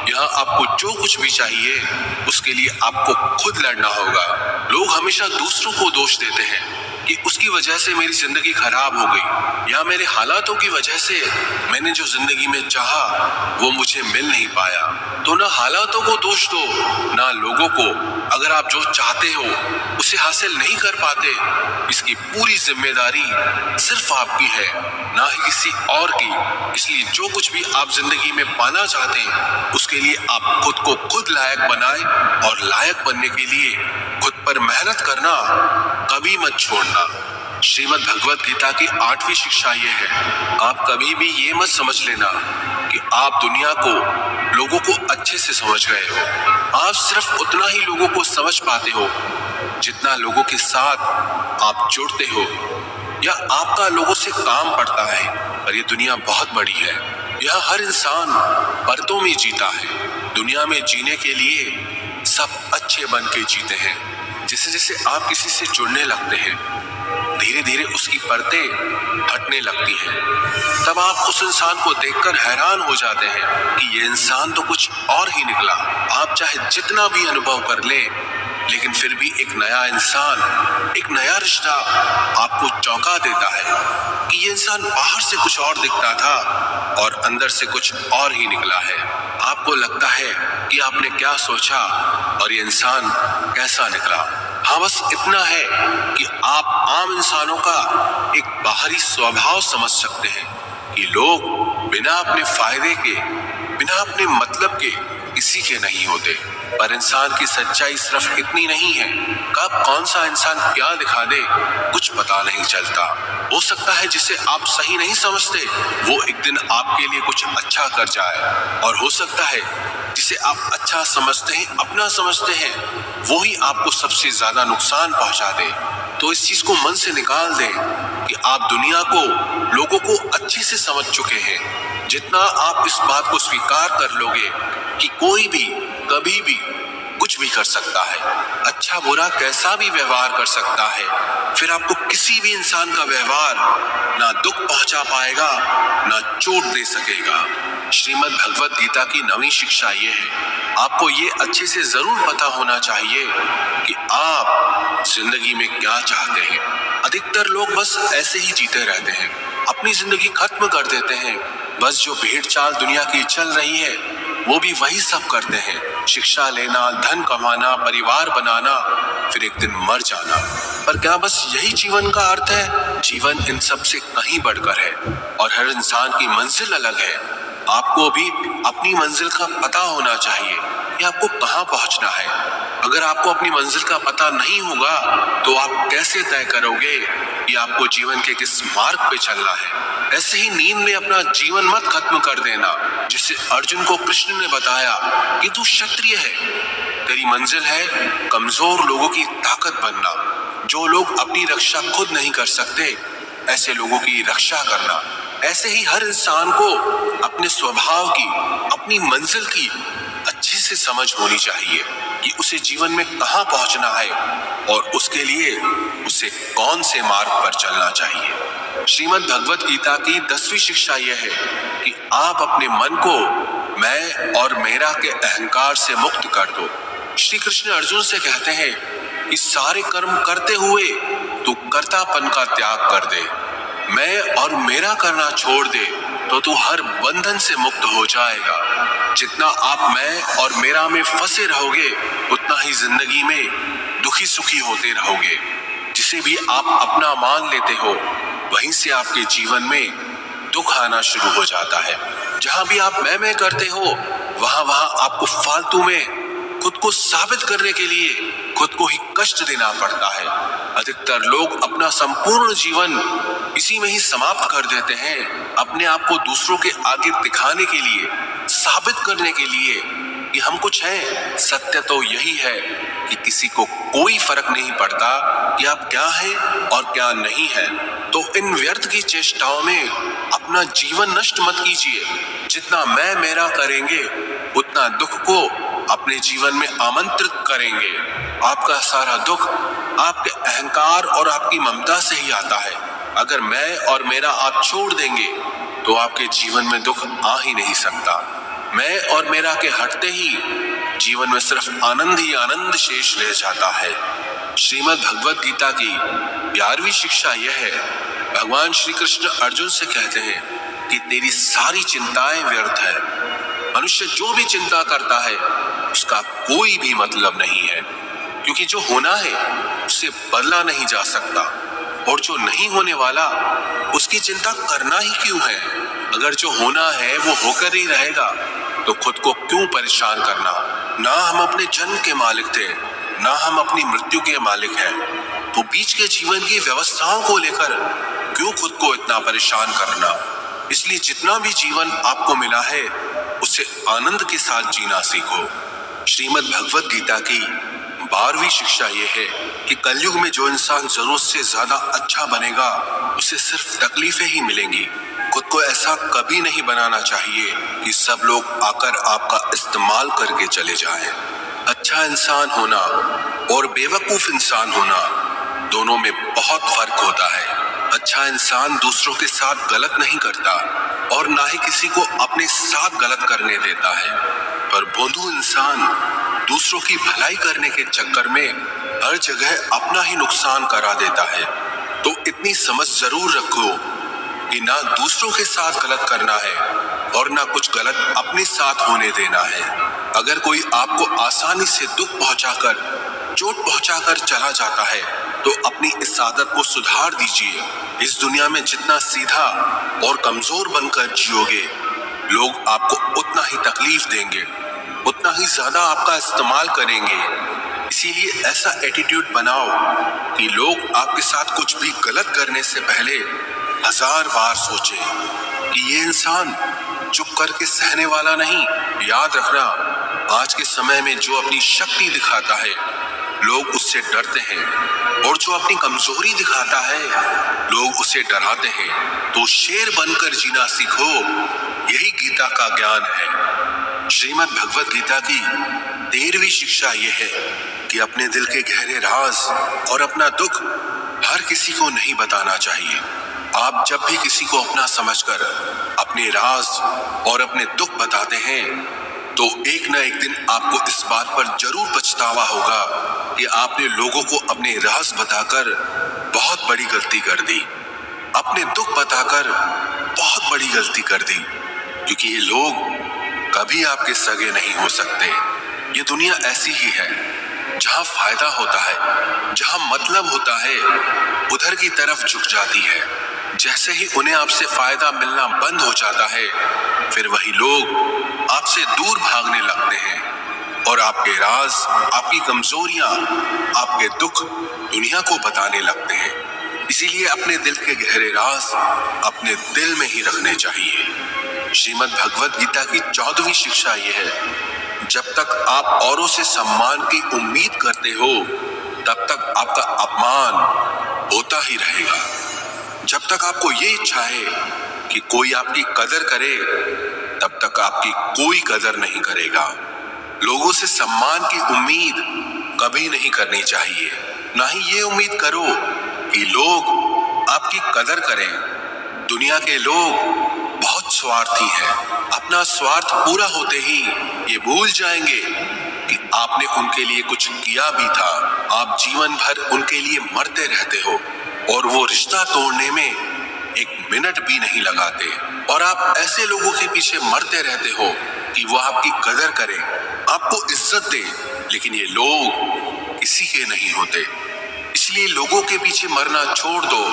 यहाँ आपको जो कुछ भी चाहिए उसके लिए आपको खुद लड़ना होगा। लोग हमेशा दूसरों को दोष देते हैं कि उसकी वजह से मेरी जिंदगी खराब हो गई, या मेरे हालातों की वजह से मैंने जो जिंदगी में चाहा वो मुझे मिल नहीं पाया। तो ना हालातों को दोष दो, ना लोगों को। अगर आप जो चाहते हो उसे हासिल नहीं कर पाते, इसकी पूरी जिम्मेदारी सिर्फ आपकी है, ना ही किसी और की। इसलिए जो कुछ भी आप जिंदगी में पाना चाहते हैं उसके लिए आप खुद को खुद लायक बनाएं, और लायक बनने के लिए खुद पर मेहनत करना कभी मत छोड़ना। श्रीमद् भगवत गीता की 8वीं शिक्षा ये है, आप कभी भी ये मत समझ लेना कि आप दुनिया को, लोगों को अच्छे से समझ गए हो। आप सिर्फ उतना ही लोगों को समझ पाते हो जितना लोगों के साथ आप जुड़ते हो या आपका लोगों से काम पड़ता है। पर ये दुनिया बहुत बड़ी है, यहाँ हर इंसान परतों में जीता है। दुनिया में जीने के लिए सब अच्छे बन के जीते हैं। जैसे जैसे आप किसी से जुड़ने लगते हैं, धीरे धीरे उसकी परतें हटने लगती हैं। तब आप उस इंसान को देखकर हैरान हो जाते हैं कि ये इंसान तो कुछ और ही निकला। आप चाहे जितना भी अनुभव कर ले, लेकिन फिर भी एक नया इंसान, एक नया रिश्ता आपको चौंका देता है कि ये इंसान बाहर से कुछ और दिखता था और अंदर से कुछ और ही निकला है। आपको लगता है कि आपने क्या सोचा और ये इंसान कैसा निकला। हाँ, बस इतना है कि आप आम इंसानों का एक बाहरी स्वभाव समझ सकते हैं कि लोग बिना अपने फायदे के, बिना अपने मतलब के किसी के नहीं होते। पर इंसान की सच्चाई सिर्फ इतनी नहीं है, कब कौन सा इंसान क्या दिखा दे कुछ पता नहीं चलता। हो सकता है जिसे आप सही नहीं समझते वो एक दिन आपके लिए कुछ अच्छा कर जाए, और हो सकता है जिसे आप अच्छा समझते हैं, अपना समझते हैं, वो ही आपको सबसे ज्यादा नुकसान पहुंचा दे। तो इस चीज को मन से निकाल दें कि आप दुनिया को, लोगों को अच्छे से समझ चुके हैं। जितना आप इस बात को स्वीकार कर लोगे कि कोई भी कभी भी कुछ भी कर सकता है, अच्छा बुरा कैसा भी व्यवहार कर सकता है, फिर आपको किसी भी इंसान का व्यवहार ना दुख पहुंचा पाएगा, ना चोट दे सकेगा। श्रीमद् भगवत गीता की 9वीं शिक्षा ये है, आपको ये अच्छे से जरूर पता होना चाहिए कि आप जिंदगी में क्या चाहते हैं। अधिकतर लोग बस ऐसे ही जीते रहते हैं, अपनी जिंदगी खत्म कर देते हैं। बस जो भेड़ चाल दुनिया की चल रही है वो भी वही सब करते हैं, शिक्षा लेना, धन कमाना, परिवार बनाना, फिर एक दिन मर जाना। पर क्या बस यही जीवन का अर्थ है? जीवन इन सब से कहीं बढ़कर है, और हर इंसान की मंजिल अलग है। आपको भी अपनी मंजिल का पता होना चाहिए कि आपको कहाँ पहुँचना है। अगर आपको अपनी मंजिल का पता नहीं होगा तो आप कैसे तय करोगे कि आपको जीवन के किस मार्ग पे चलना है। ऐसे ही नींद में अपना जीवन मत खत्म कर देना। जिसे अर्जुन को कृष्ण ने बताया कि तू क्षत्रिय है, तेरी मंजिल है कमजोर लोगों की ताकत बनना। जो लोग अपनी रक्षा खुद नहीं कर सकते, ऐसे लोगों की रक्षा करना। ऐसे ही हर इंसान को अपने स्वभाव की, अपनी मंजिल की अच्छे से समझ होनी चाहिए कि उसे जीवन में कहाँ पहुंचना है और उसके लिए उसे कौन से मार्ग पर चलना चाहिए। श्रीमद् भगवत गीता की 10वीं शिक्षा यह है कि आप अपने मन को मैं और मेरा के अहंकार से मुक्त कर दो। श्री कृष्ण अर्जुन से कहते हैं कि सारे कर्म करते हुए तू कर्तापन का त्याग कर दे, मैं और मेरा करना छोड़ दे तो तू हर बंधन से मुक्त हो जाएगा। जितना आप मैं और मेरा में फंसे रहोगे उतना ही जिंदगी में दुखी सुखी होते रहोगे। जिसे भी आप अपना मान लेते हो वहीं से आपके जीवन में दुख आना शुरू हो जाता है। जहां भी आप मैं करते हो वहां आपको फालतू में खुद को साबित करने के लिए खुद को ही कष्ट देना पड़ता है। अधिकतर लोग अपना संपूर्ण जीवन इसी में ही समाप्त कर देते हैं। अपने आप को दूसरों के आगे दिखाने के लिए साबित करने के लिए कि हम कुछ हैं। सत्य तो यही है कि किसी को कोई फर्क नहीं पड़ता कि आप क्या हैं और क्या नहीं है। तो इन व्यर्थ की चेष्टाओं में अपना जीवन नष्ट मत कीजिए। जितना मैं मेरा करेंगे उतना दुख को अपने जीवन में आमंत्रित करेंगे। आपका सारा दुख आपके अहंकार और आपकी ममता से ही आता है। अगर मैं और मेरा आप छोड़ देंगे तो आपके जीवन में दुख आ ही नहीं सकता। मैं और मेरा के हटते ही जीवन में सिर्फ आनंद ही आनंद शेष रह जाता है। श्रीमद् भगवत गीता की 11वीं शिक्षा यह है, भगवान श्री कृष्ण अर्जुन से कहते हैं कि तेरी सारी चिंताएं व्यर्थ है। मनुष्य जो भी चिंता करता है उसका कोई भी मतलब नहीं है, क्योंकि जो होना है उसे बदला नहीं जा सकता, और जो नहीं होने वाला उसकी चिंता करना ही क्यों है। अगर जो होना है वो होकर ही रहेगा तो खुद को क्यों परेशान करना। ना हम अपने जन्म के मालिक थे, ना हम अपनी मृत्यु के मालिक हैं, तो बीच के जीवन की व्यवस्थाओं को लेकर क्यों खुद को इतना परेशान करना। इसलिए जितना भी जीवन आपको मिला है उसे आनंद के साथ जीना सीखो। श्रीमद् भगवत गीता की 12वीं शिक्षा यह है कि कलयुग में जो इंसान जरूरत से ज्यादा अच्छा बनेगा उसे सिर्फ तकलीफें ही मिलेंगी। खुद को ऐसा कभी नहीं बनाना चाहिए कि सब लोग आकर आपका इस्तेमाल करके चले जाएं। अच्छा इंसान होना और बेवकूफ इंसान होना दोनों में बहुत फर्क होता है। अच्छा इंसान दूसरों के साथ गलत नहीं करता और ना ही किसी को अपने साथ गलत करने देता है, पर बुद्धू इंसान दूसरों की भलाई करने के चक्कर में हर जगह अपना ही नुकसान करा देता है। तो इतनी समझ जरूर रखो कि ना दूसरों के साथ गलत करना है और ना कुछ गलत अपने साथ होने देना है। अगर कोई आपको आसानी से दुख पहुंचाकर, चोट पहुंचाकर चला जाता है तो अपनी इस आदत को सुधार दीजिए। इस दुनिया में जितना सीधा और कमजोर बनकर जियोगे, लोग आपको उतना ही तकलीफ देंगे, उतना ही ज्यादा आपका इस्तेमाल करेंगे। इसीलिए ऐसा एटीट्यूड बनाओ कि लोग आपके साथ कुछ भी गलत करने से पहले 1000 बार सोचें कि ये इंसान चुप करके सहने वाला नहीं। याद रखना, आज के समय में जो अपनी शक्ति दिखाता है लोग उससे डरते हैं, और जो अपनी कमजोरी दिखाता है लोग उसे डराते हैं। तो शेर बनकर जीना सीखो, यही गीता का ज्ञान है। श्रीमद् भगवत गीता की 13वीं शिक्षा यह है कि अपने दिल के गहरे राज और अपना दुख हर किसी को नहीं बताना चाहिए। आप जब भी किसी को अपना समझकर अपने राज और अपने दुख बताते हैं तो एक न एक दिन आपको इस बात पर जरूर पछतावा होगा कि आपने लोगों को अपने राज बताकर बहुत बड़ी गलती कर दी, अपने दुख बताकर बहुत बड़ी गलती कर दी, क्योंकि ये लोग कभी आपके सगे नहीं हो सकते। ये दुनिया ऐसी ही है, जहां फायदा होता है, जहां मतलब होता है, उधर की तरफ झुक जाती है। जैसे ही उन्हें आपसे फायदा मिलना बंद हो जाता है, फिर वही लोग आपसे दूर भागने लगते हैं और आपके राज, आपकी कमजोरियां, आपके दुख दुनिया को बताने लगते हैं। इसीलिए अपने दिल के गहरे राज अपने दिल में ही रखने चाहिए। श्रीमद् भगवत गीता की 14वीं शिक्षा यह है, जब तक आप औरों से सम्मान की उम्मीद करते हो तब तक आपका अपमान होता ही रहेगा। जब तक आपको ये इच्छा है कि कोई आपकी कदर करे तब तक आपकी कोई कदर नहीं करेगा। लोगों से सम्मान की उम्मीद कभी नहीं करनी चाहिए। ना ही ये उम्मीद करो कि लोग आपकी कदर करें। दुनिया के लोग बहुत स्वार्थी हैं। अपना स्वार्थ पूरा होते ही ये भूल जाएंगे कि आपने उनके लिए कुछ किया भी था। आप जीवन भर उनके लिए मरते रहते हो और वो रिश्ता तोड़ने में एक मिनट भी नहीं लगाते, और आप ऐसे लोगों के पीछे मरते रहते हो कि वो आपकी कदर करें, आपको इज्जत दे, लेकिन ये लोग किसी के नहीं होते। इसलिए लोगों के पीछे मरना छोड़ दो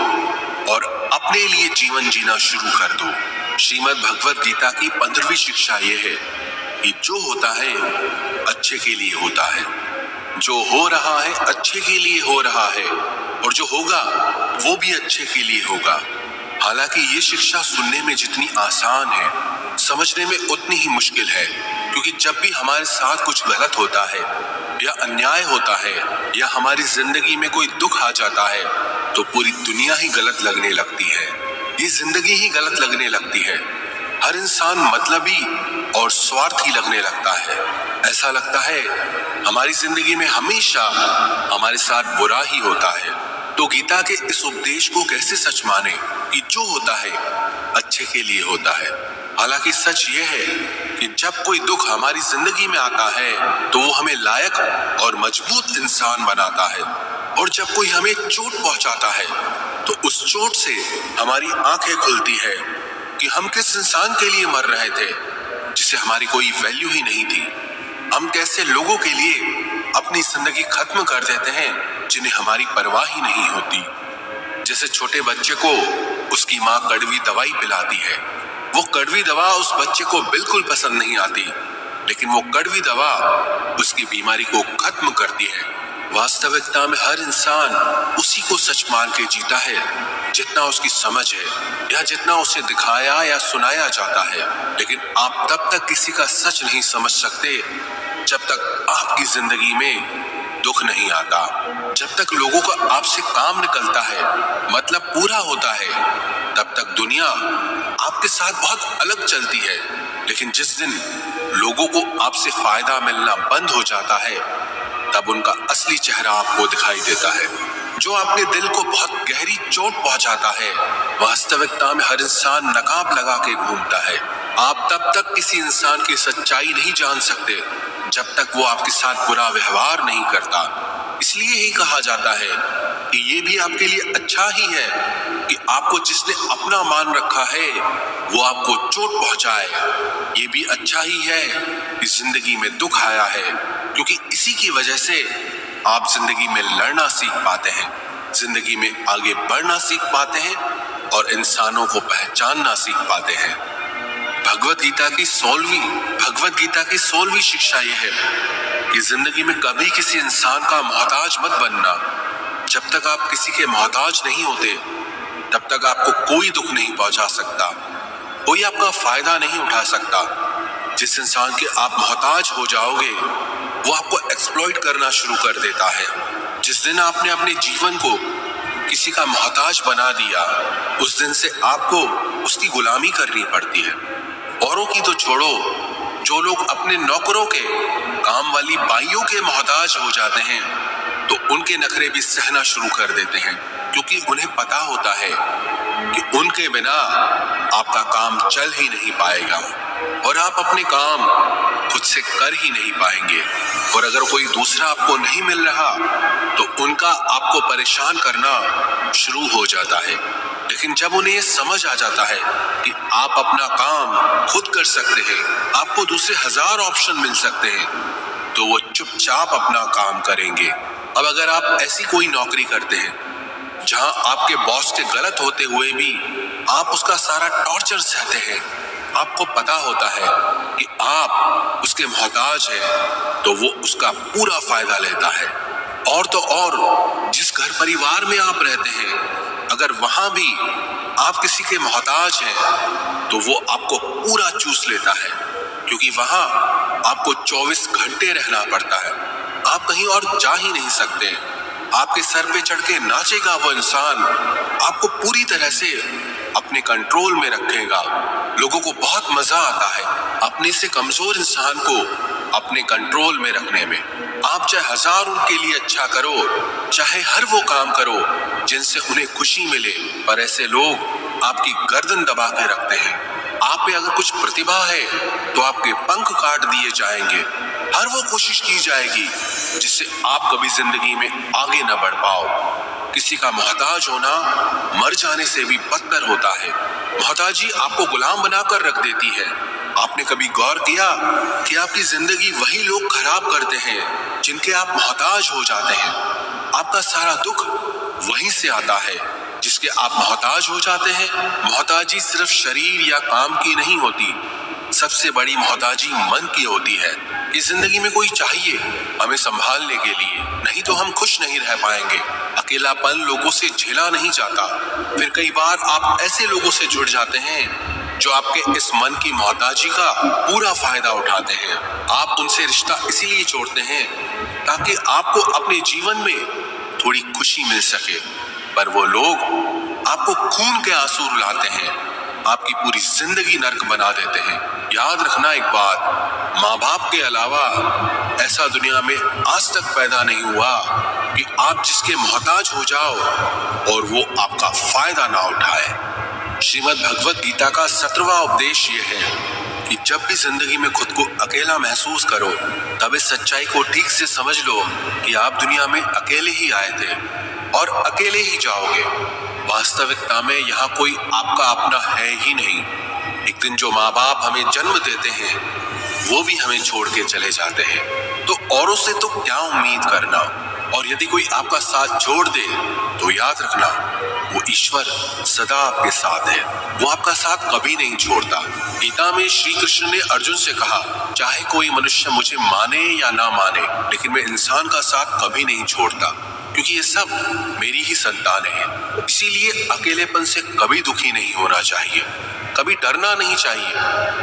और अपने लिए जीवन जीना शुरू कर दो। श्रीमद् भगवत गीता की 15वीं शिक्षा यह है कि जो होता है अच्छे के लिए होता है, जो हो रहा है अच्छे के लिए हो रहा है, और जो होगा वो भी अच्छे के लिए होगा। हालांकि ये शिक्षा सुनने में जितनी आसान है समझने में उतनी ही मुश्किल है, क्योंकि जब भी हमारे साथ कुछ गलत होता है या अन्याय होता है या हमारी जिंदगी में कोई दुख आ जाता है तो पूरी दुनिया ही गलत लगने लगती है। ये जिंदगी ही गलत लगने लगती है। हर इंसान मतलबी और स्वार्थी लगने लगता है। ऐसा लगता है हमारी जिंदगी में हमेशा हमारे साथ बुरा ही होता है। तो गीता के इस उपदेश को कैसे सच माने कि जो होता है अच्छे के लिए होता है। हालांकि सच ये है कि जब कोई दुख हमारी जिंदगी में आता है तो वो हमें लायक और मजबूत इंसान बनाता है, और जब कोई हमें चोट पहुंचाता है तो उस चोट से हमारी आंखें खुलती है कि हम किस इंसान के लिए मर रहे थे जिसे हमारी कोई वैल्यू ही नहीं थी। हम कैसे लोगों के लिए अपनी जिंदगी खत्म कर देते हैं जिन्हें हमारी परवाह ही नहीं होती। जैसे छोटे बच्चे को उसकी माँ कड़वी दवाई पिलाती है, वो कड़वी दवा उस बच्चे को बिल्कुल पसंद नहीं आती, लेकिन वो कड़वी दवा उसकी बीमारी को खत्म करती है। वास्तविकता में हर इंसान उसी को सच मान के जीता है जितना उसकी समझ है या जितना उसे दिखाया या सुनाया जाता है। लेकिन आप तब तक किसी का सच नहीं समझ सकते जब तक आपकी जिंदगी में दुख नहीं आता। जब तक लोगों का आपसे काम निकलता है, मतलब पूरा होता है, तब तक दुनिया आपके साथ बहुत अलग चलती है। लेकिन जिस दिन लोगों को आपसे फायदा मिलना बंद हो जाता है तब उनका असली चेहरा आपको दिखाई देता है, जो आपके दिल को बहुत गहरी चोट पहुंचाता है। वास्तविकता में हर इंसान नकाब लगा के घूमता है। आप तब तक किसी इंसान की सच्चाई नहीं जान सकते जब तक वो आपके साथ बुरा व्यवहार नहीं करता। इसलिए ही कहा जाता है कि ये भी आपके लिए अच्छा ही है कि आपको जिसने अपना मान रखा है वो आपको चोट पहुंचाए। ये भी अच्छा ही है कि जिंदगी में दुख आया है, क्योंकि इसी की वजह से आप जिंदगी में लड़ना सीख पाते हैं, जिंदगी में आगे बढ़ना सीख पाते हैं और इंसानों को पहचानना सीख पाते हैं। भगवत गीता की 16वीं शिक्षा यह है कि जिंदगी में कभी किसी इंसान का मोहताज मत बनना। जब तक आप किसी के मोहताज नहीं होते तब तक आपको कोई दुख नहीं पहुंचा सकता, कोई आपका फायदा नहीं उठा सकता। जिस इंसान के आप मोहताज हो जाओगे वो आपको एक्सप्लॉइट करना शुरू कर देता है। जिस दिन आपने अपने जीवन को किसी का मोहताज बना दिया उस दिन से आपको उसकी गुलामी करनी पड़ती है। औरों की तो छोड़ो, जो लोग अपने नौकरों के, काम वाली बाइयों के मोहताज हो जाते हैं तो उनके नखरे भी सहना शुरू कर देते हैं, क्योंकि उन्हें पता होता है कि उनके बिना आपका काम चल ही नहीं पाएगा और आप अपने काम खुद से कर ही नहीं पाएंगे। और अगर कोई दूसरा आपको नहीं मिल रहा तो उनका आपको परेशान करना शुरू हो जाता है। लेकिन जब उन्हें ये समझ आ जाता है कि आप अपना काम खुद कर सकते हैं, आपको दूसरे 1000 ऑप्शन मिल सकते हैं, तो वो चुपचाप अपना काम करेंगे। अब अगर आप ऐसी कोई नौकरी करते हैं जहां आपके बॉस के गलत होते हुए भी आप उसका सारा टॉर्चर सहते हैं, आपको पता होता है कि आप उसके मोहताज हैं, तो वो उसका पूरा फायदा लेता है। और तो और जिस घर परिवार में आप रहते हैं, अगर वहां भी आप किसी के मोहताज हैं तो वो आपको पूरा चूस लेता है, क्योंकि वहां आपको 24 घंटे रहना पड़ता है। आप कहीं और जा ही नहीं सकते। आपके सर पे चढ़ के नाचेगा वो इंसान, आपको पूरी तरह से अपने कंट्रोल में रखेगा। लोगों को बहुत मजा आता है अपने से कमजोर इंसान को अपने कंट्रोल में रखने में। आप चाहे 1000 उनके लिए अच्छा करो, चाहे हर वो काम करो जिनसे उन्हें खुशी मिले, पर ऐसे लोग आपकी गर्दन दबा के रखते हैं। आप पे अगर कुछ प्रतिभा है तो आपके पंख काट दिए जाएंगे। हर वो कोशिश की जाएगी जिससे आप कभी जिंदगी में आगे न बढ़ पाओ। किसी का मोहताज होना मर जाने से भी बदतर होता है। मोहताजी आपको गुलाम बनाकर रख देती है। आपने कभी गौर किया कि आपकी जिंदगी वही लोग खराब करते हैं जिनके आप मोहताज हो जाते हैं। आपका सारा दुख वहीं से आता है जिसके आप मोहताज हो जाते हैं। मोहताजी सिर्फ शरीर या काम की नहीं होती, सबसे बड़ी मोहताजी मन की होती है। इस जिंदगी में कोई चाहिए हमें संभालने के लिए, नहीं तो हम खुश नहीं रह पाएंगे। अकेलापन लोगों से झेला नहीं जाता। फिर कई बार आप ऐसे लोगों से जुड़ जाते हैं जो आपके इस मन की मोहताजी का पूरा फायदा उठाते हैं। आप उनसे रिश्ता इसीलिए जोड़ते हैं ताकि आपको अपने जीवन में थोड़ी खुशी मिल सके, पर वो लोग आपको खून के आंसू रुलाते हैं, आपकी पूरी जिंदगी नर्क बना देते हैं। याद रखना एक बात, माँ बाप के अलावा ऐसा दुनिया में आज तक पैदा नहीं हुआ कि आप जिसके मोहताज हो जाओ और वो आपका फायदा ना उठाए। श्रीमद् भगवत गीता का 17वां उपदेश ये है कि जब भी जिंदगी में खुद को अकेला महसूस करो, तब इस सच्चाई को ठीक से समझ लो कि आप दुनिया में अकेले ही आए थे और अकेले ही जाओगे। वास्तविकता में यहाँ कोई आपका अपना है ही नहीं। एक दिन जो माँ बाप हमें जन्म देते हैं वो भी हमें छोड़ के चले जाते हैं, तो औरों से तो क्या उम्मीद करना। और यदि कोई आपका साथ छोड़ दे तो याद रखना, वो ईश्वर सदा आपके साथ है, वो आपका साथ कभी नहीं छोड़ता। गीता में श्री कृष्ण ने अर्जुन से कहा, चाहे कोई मनुष्य मुझे माने या ना माने, लेकिन मैं इंसान का साथ कभी नहीं छोड़ता, क्योंकि ये सब मेरी ही संतानें हैं। इसीलिए अकेलेपन से कभी दुखी नहीं होना चाहिए, कभी डरना नहीं चाहिए,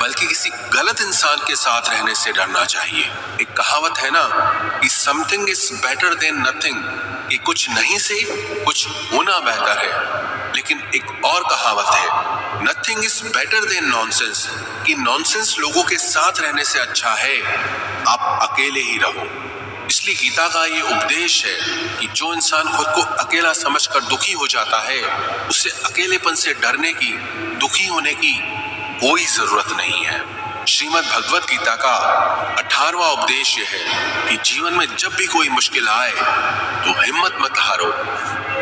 बल्कि किसी गलत इंसान के साथ रहने से डरना चाहिए। एक कहावत है ना कि something is better than nothing, कि कुछ नहीं से कुछ होना बेहतर है। लेकिन एक और कहावत है, nothing is better than nonsense, कि नॉनसेंस लोगों के साथ रहने से अच्छा है आप अकेले ही रहो। इसलिए गीता का ये उपदेश है कि जो इंसान खुद को अकेला समझकर दुखी हो जाता है, उसे अकेलेपन से डरने की, दुखी होने की कोई जरूरत नहीं है। श्रीमद् भगवत गीता का 18वां उपदेश यह है कि जीवन में जब भी कोई मुश्किल आए तो हिम्मत मत हारो,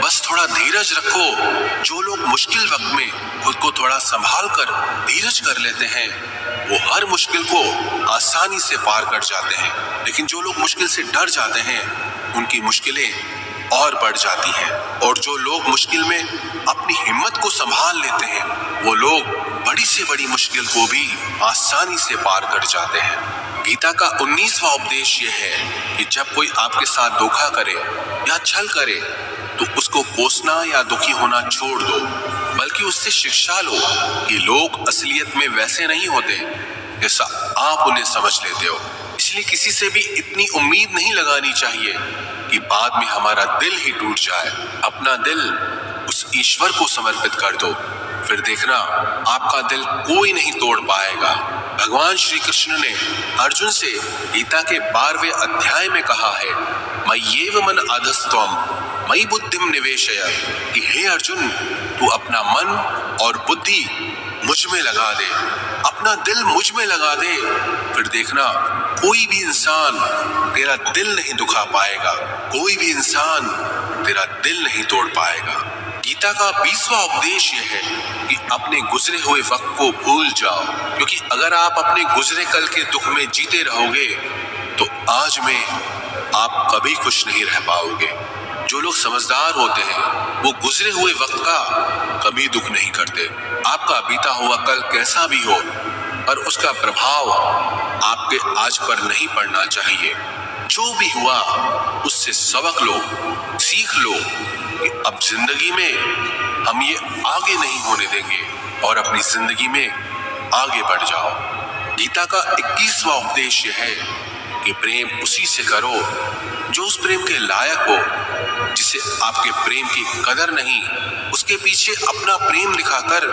बस थोड़ा धीरज रखो। जो लोग मुश्किल वक्त में खुद को थोड़ा संभाल कर धीरज कर लेते हैं, वो हर मुश्किल को आसानी से पार कर जाते हैं। लेकिन जो लोग मुश्किल से डर जाते हैं, उनकी मुश्किलें और बढ़ जाती हैं। और जो लोग मुश्किल में अपनी हिम्मत को संभाल लेते हैं, वो लोग बड़ी से बड़ी मुश्किल को भी आसानी से पार कर जाते हैं। गीता का 19वां उपदेश ये है कि जब कोई आपके साथ धोखा करे या छल करे तो उसको कोसना या दुखी होना छोड़ दो, बल्कि उससे शिक्षा लो कि लोग असलियत में वैसे नहीं होते जैसा आप उन्हें समझ लेते हो। इसलिए किसी से भी इतनी उम्मीद नहीं लगानी चाहिए कि बाद में हमारा दिल ही टूट जाए। अपना दिल उस ईश्वर को समर्पित कर दो, फिर देखना आपका दिल कोई नहीं तोड़ पाएगा। भगवान श्री कृष्ण ने अर्जुन से गीता के 12वें अध्याय में कहा है, मय्येव मन अधस्त्वम मयि बुद्धिम निवेशय, कि हे अर्जुन, तू अपना मन और बुद्धि मुझ में लगा दे, अपना दिल मुझ में लगा दे, फिर देखना कोई भी इंसान तेरा दिल नहीं दुखा पाएगा, कोई भी इंसान तेरा दिल नहीं तोड़ पाएगा। गीता का 20वां उपदेश यह है कि अपने गुजरे हुए वक्त को भूल जाओ, क्योंकि अगर आप अपने गुजरे कल के दुख में जीते रहोगे तो आज में आप कभी खुश नहीं रह पाओगे। जो लोग समझदार होते हैं वो गुजरे हुए वक्त का कभी दुख नहीं करते। आपका बीता हुआ कल कैसा भी हो, पर उसका प्रभाव आपके आज पर नहीं पड़ना चाहिए। जो भी हुआ उससे सबक लो, सीख लो कि अब जिंदगी में हम ये आगे नहीं होने देंगे और अपनी जिंदगी में आगे बढ़ जाओ। गीता का 21वां उपदेश यह है कि प्रेम उसी से करो जो उस प्रेम के लायक हो। जिसे आपके प्रेम की कदर नहीं, उसके पीछे अपना प्रेम दिखाकर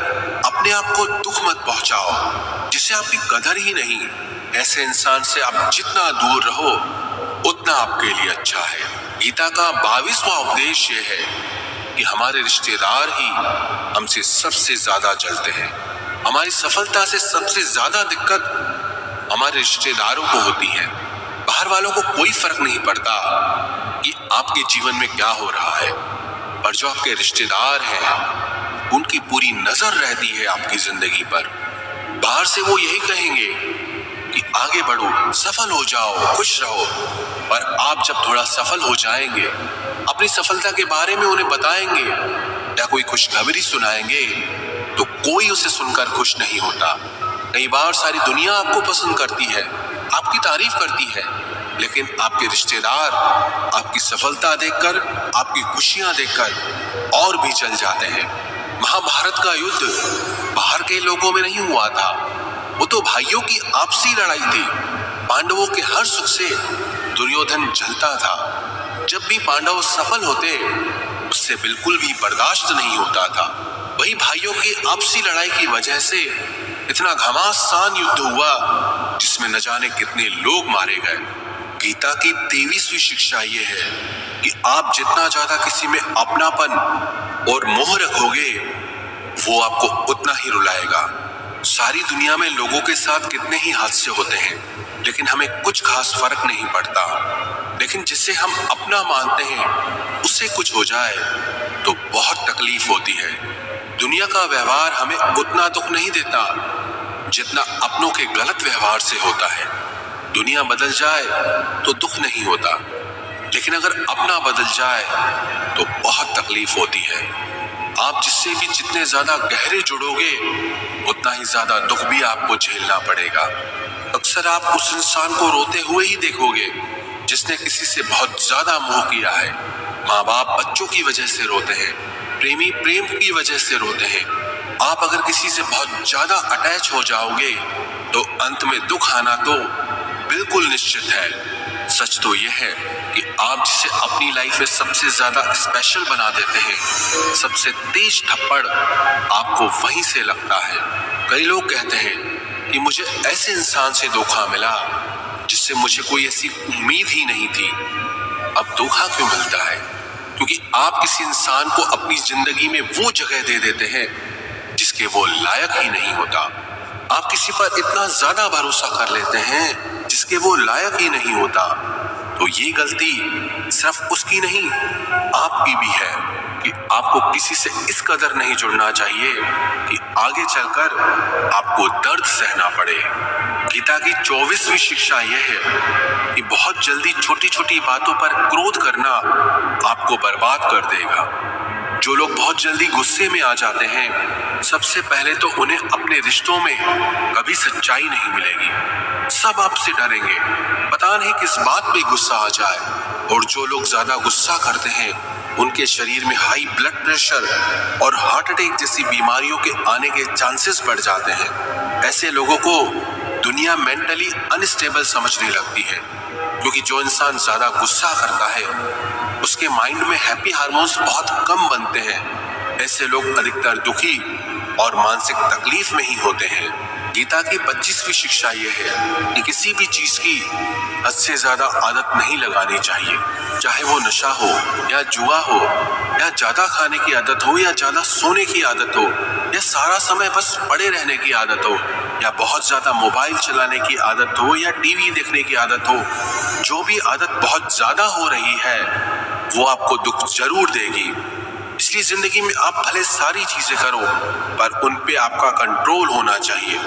अपने आप को दुख मत पहुंचाओ। जिसे आपकी कदर ही नहीं, ऐसे इंसान से आप जितना दूर रहो उतना आपके लिए अच्छा है। गीता का 22वां उपदेश यह है कि हमारे रिश्तेदार ही हमसे सबसे ज्यादा जलते हैं। हमारी सफलता से सबसे ज्यादा दिक्कत हमारे रिश्तेदारों को होती है। बाहर वालों को कोई फर्क नहीं पड़ता कि आपके जीवन में क्या हो रहा है, पर जो आपके रिश्तेदार हैं उनकी पूरी नजर रहती है आपकी जिंदगी पर। बाहर से वो यही कहेंगे कि आगे बढ़ो, सफल हो जाओ, खुश रहो, पर आप जब थोड़ा सफल हो जाएंगे, अपनी सफलता के बारे में उन्हें बताएंगे या कोई खुशखबरी सुनाएंगे, तो कोई उसे सुनकर खुश नहीं होता। कई बार सारी दुनिया आपको पसंद करती है, आपकी तारीफ करती है, लेकिन आपके रिश्तेदार आपकी सफलता देखकर, आपकी खुशियां देखकर और भी जल जाते हैं। महाभारत का युद्ध बाहर के लोगों में नहीं हुआ था, वो तो भाइयों की आपसी लड़ाई थी। पांडवों के हर सुख से दुर्योधन जलता था। जब भी पांडव सफल होते उससे बिल्कुल भी बर्दाश्त नहीं होता था। वही भाइयों की आपसी लड़ाई की वजह से इतना घमासान युद्ध हुआ जिसमें न जाने कितने लोग मारे गए। गीता की 23वीं शिक्षा ये है कि आप जितना ज्यादा किसी में अपनापन और मोह रखोगे वो आपको उतना ही रुलाएगा। सारी दुनिया में लोगों के साथ कितने ही हादसे होते हैं, लेकिन हमें कुछ खास फर्क नहीं पड़ता। लेकिन जिसे हम अपना मानते हैं उससे कुछ हो जाए तो बहुत तकलीफ होती है। दुनिया का व्यवहार हमें उतना दुख नहीं देता जितना अपनों के गलत व्यवहार से होता है। दुनिया बदल जाए तो दुख नहीं होता, लेकिन अगर अपना बदल जाए तो बहुत तकलीफ होती है। आप जिससे भी जितने ज्यादा गहरे जुड़ोगे उतना ही ज्यादा दुख भी आपको झेलना पड़ेगा। अक्सर आप उस इंसान को रोते हुए ही देखोगे जिसने किसी से बहुत ज्यादा मोह किया है। माँ बाप बच्चों की वजह से रोते हैं, प्रेमी प्रेम की वजह से रोते हैं। आप अगर किसी से बहुत ज्यादा अटैच हो जाओगे तो अंत में दुख आना तो बिल्कुल निश्चित है। सच तो यह है कि आप जिसे अपनी लाइफ में सबसे ज्यादा स्पेशल बना देते हैं, सबसे तेज थप्पड़ आपको वहीं से लगता है। कई लोग कहते हैं कि मुझे ऐसे इंसान से धोखा मिला जिससे मुझे कोई ऐसी उम्मीद ही नहीं थी। अब धोखा क्यों मिलता है? क्योंकि आप किसी इंसान को अपनी जिंदगी में वो जगह दे देते हैं जिसके वो लायक ही नहीं होता। आप किसी पर इतना ज्यादा भरोसा कर लेते हैं जिसके वो लायक ही नहीं होता। तो ये गलती सिर्फ उसकी नहीं आपकी भी है कि आपको किसी से इस कदर नहीं जुड़ना चाहिए कि आगे चलकर आपको दर्द सहना पड़े। गीता की 24वीं शिक्षा यह है कि बहुत जल्दी छोटी छोटी बातों पर क्रोध करना आपको बर्बाद कर देगा। जो लोग बहुत जल्दी गुस्से में आ जाते हैं, सबसे पहले तो उन्हें अपने रिश्तों में कभी सच्चाई नहीं मिलेगी। सब आपसे डरेंगे, पता नहीं किस बात पे गुस्सा आ जाए। और जो लोग ज्यादा गुस्सा करते हैं उनके शरीर में हाई ब्लड प्रेशर और हार्ट अटैक जैसी बीमारियों के आने के चांसेस बढ़ जाते हैं। ऐसे लोगों को दुनिया मेंटली अनस्टेबल समझने लगती है, क्योंकि जो इंसान ज्यादा गुस्सा करता है उसके माइंड में हैप्पी हार्मोन्स बहुत कम बनते हैं। ऐसे लोग अधिकतर दुखी और मानसिक तकलीफ में ही होते हैं। गीता की 25वीं शिक्षा यह है कि किसी भी चीज की हद से ज्यादा आदत नहीं लगानी चाहिए, चाहे वो नशा हो या जुआ हो या ज्यादा खाने की आदत हो या ज्यादा सोने की आदत हो या सारा समय बस पड़े रहने की आदत हो या बहुत ज्यादा मोबाइल चलाने की आदत हो या टीवी देखने की आदत हो। जो भी आदत बहुत ज्यादा हो रही है वो आपको दुख जरूर देगी। इसलिए जिंदगी में आप भले सारी चीजें करो पर उन पे आपका कंट्रोल होना चाहिए।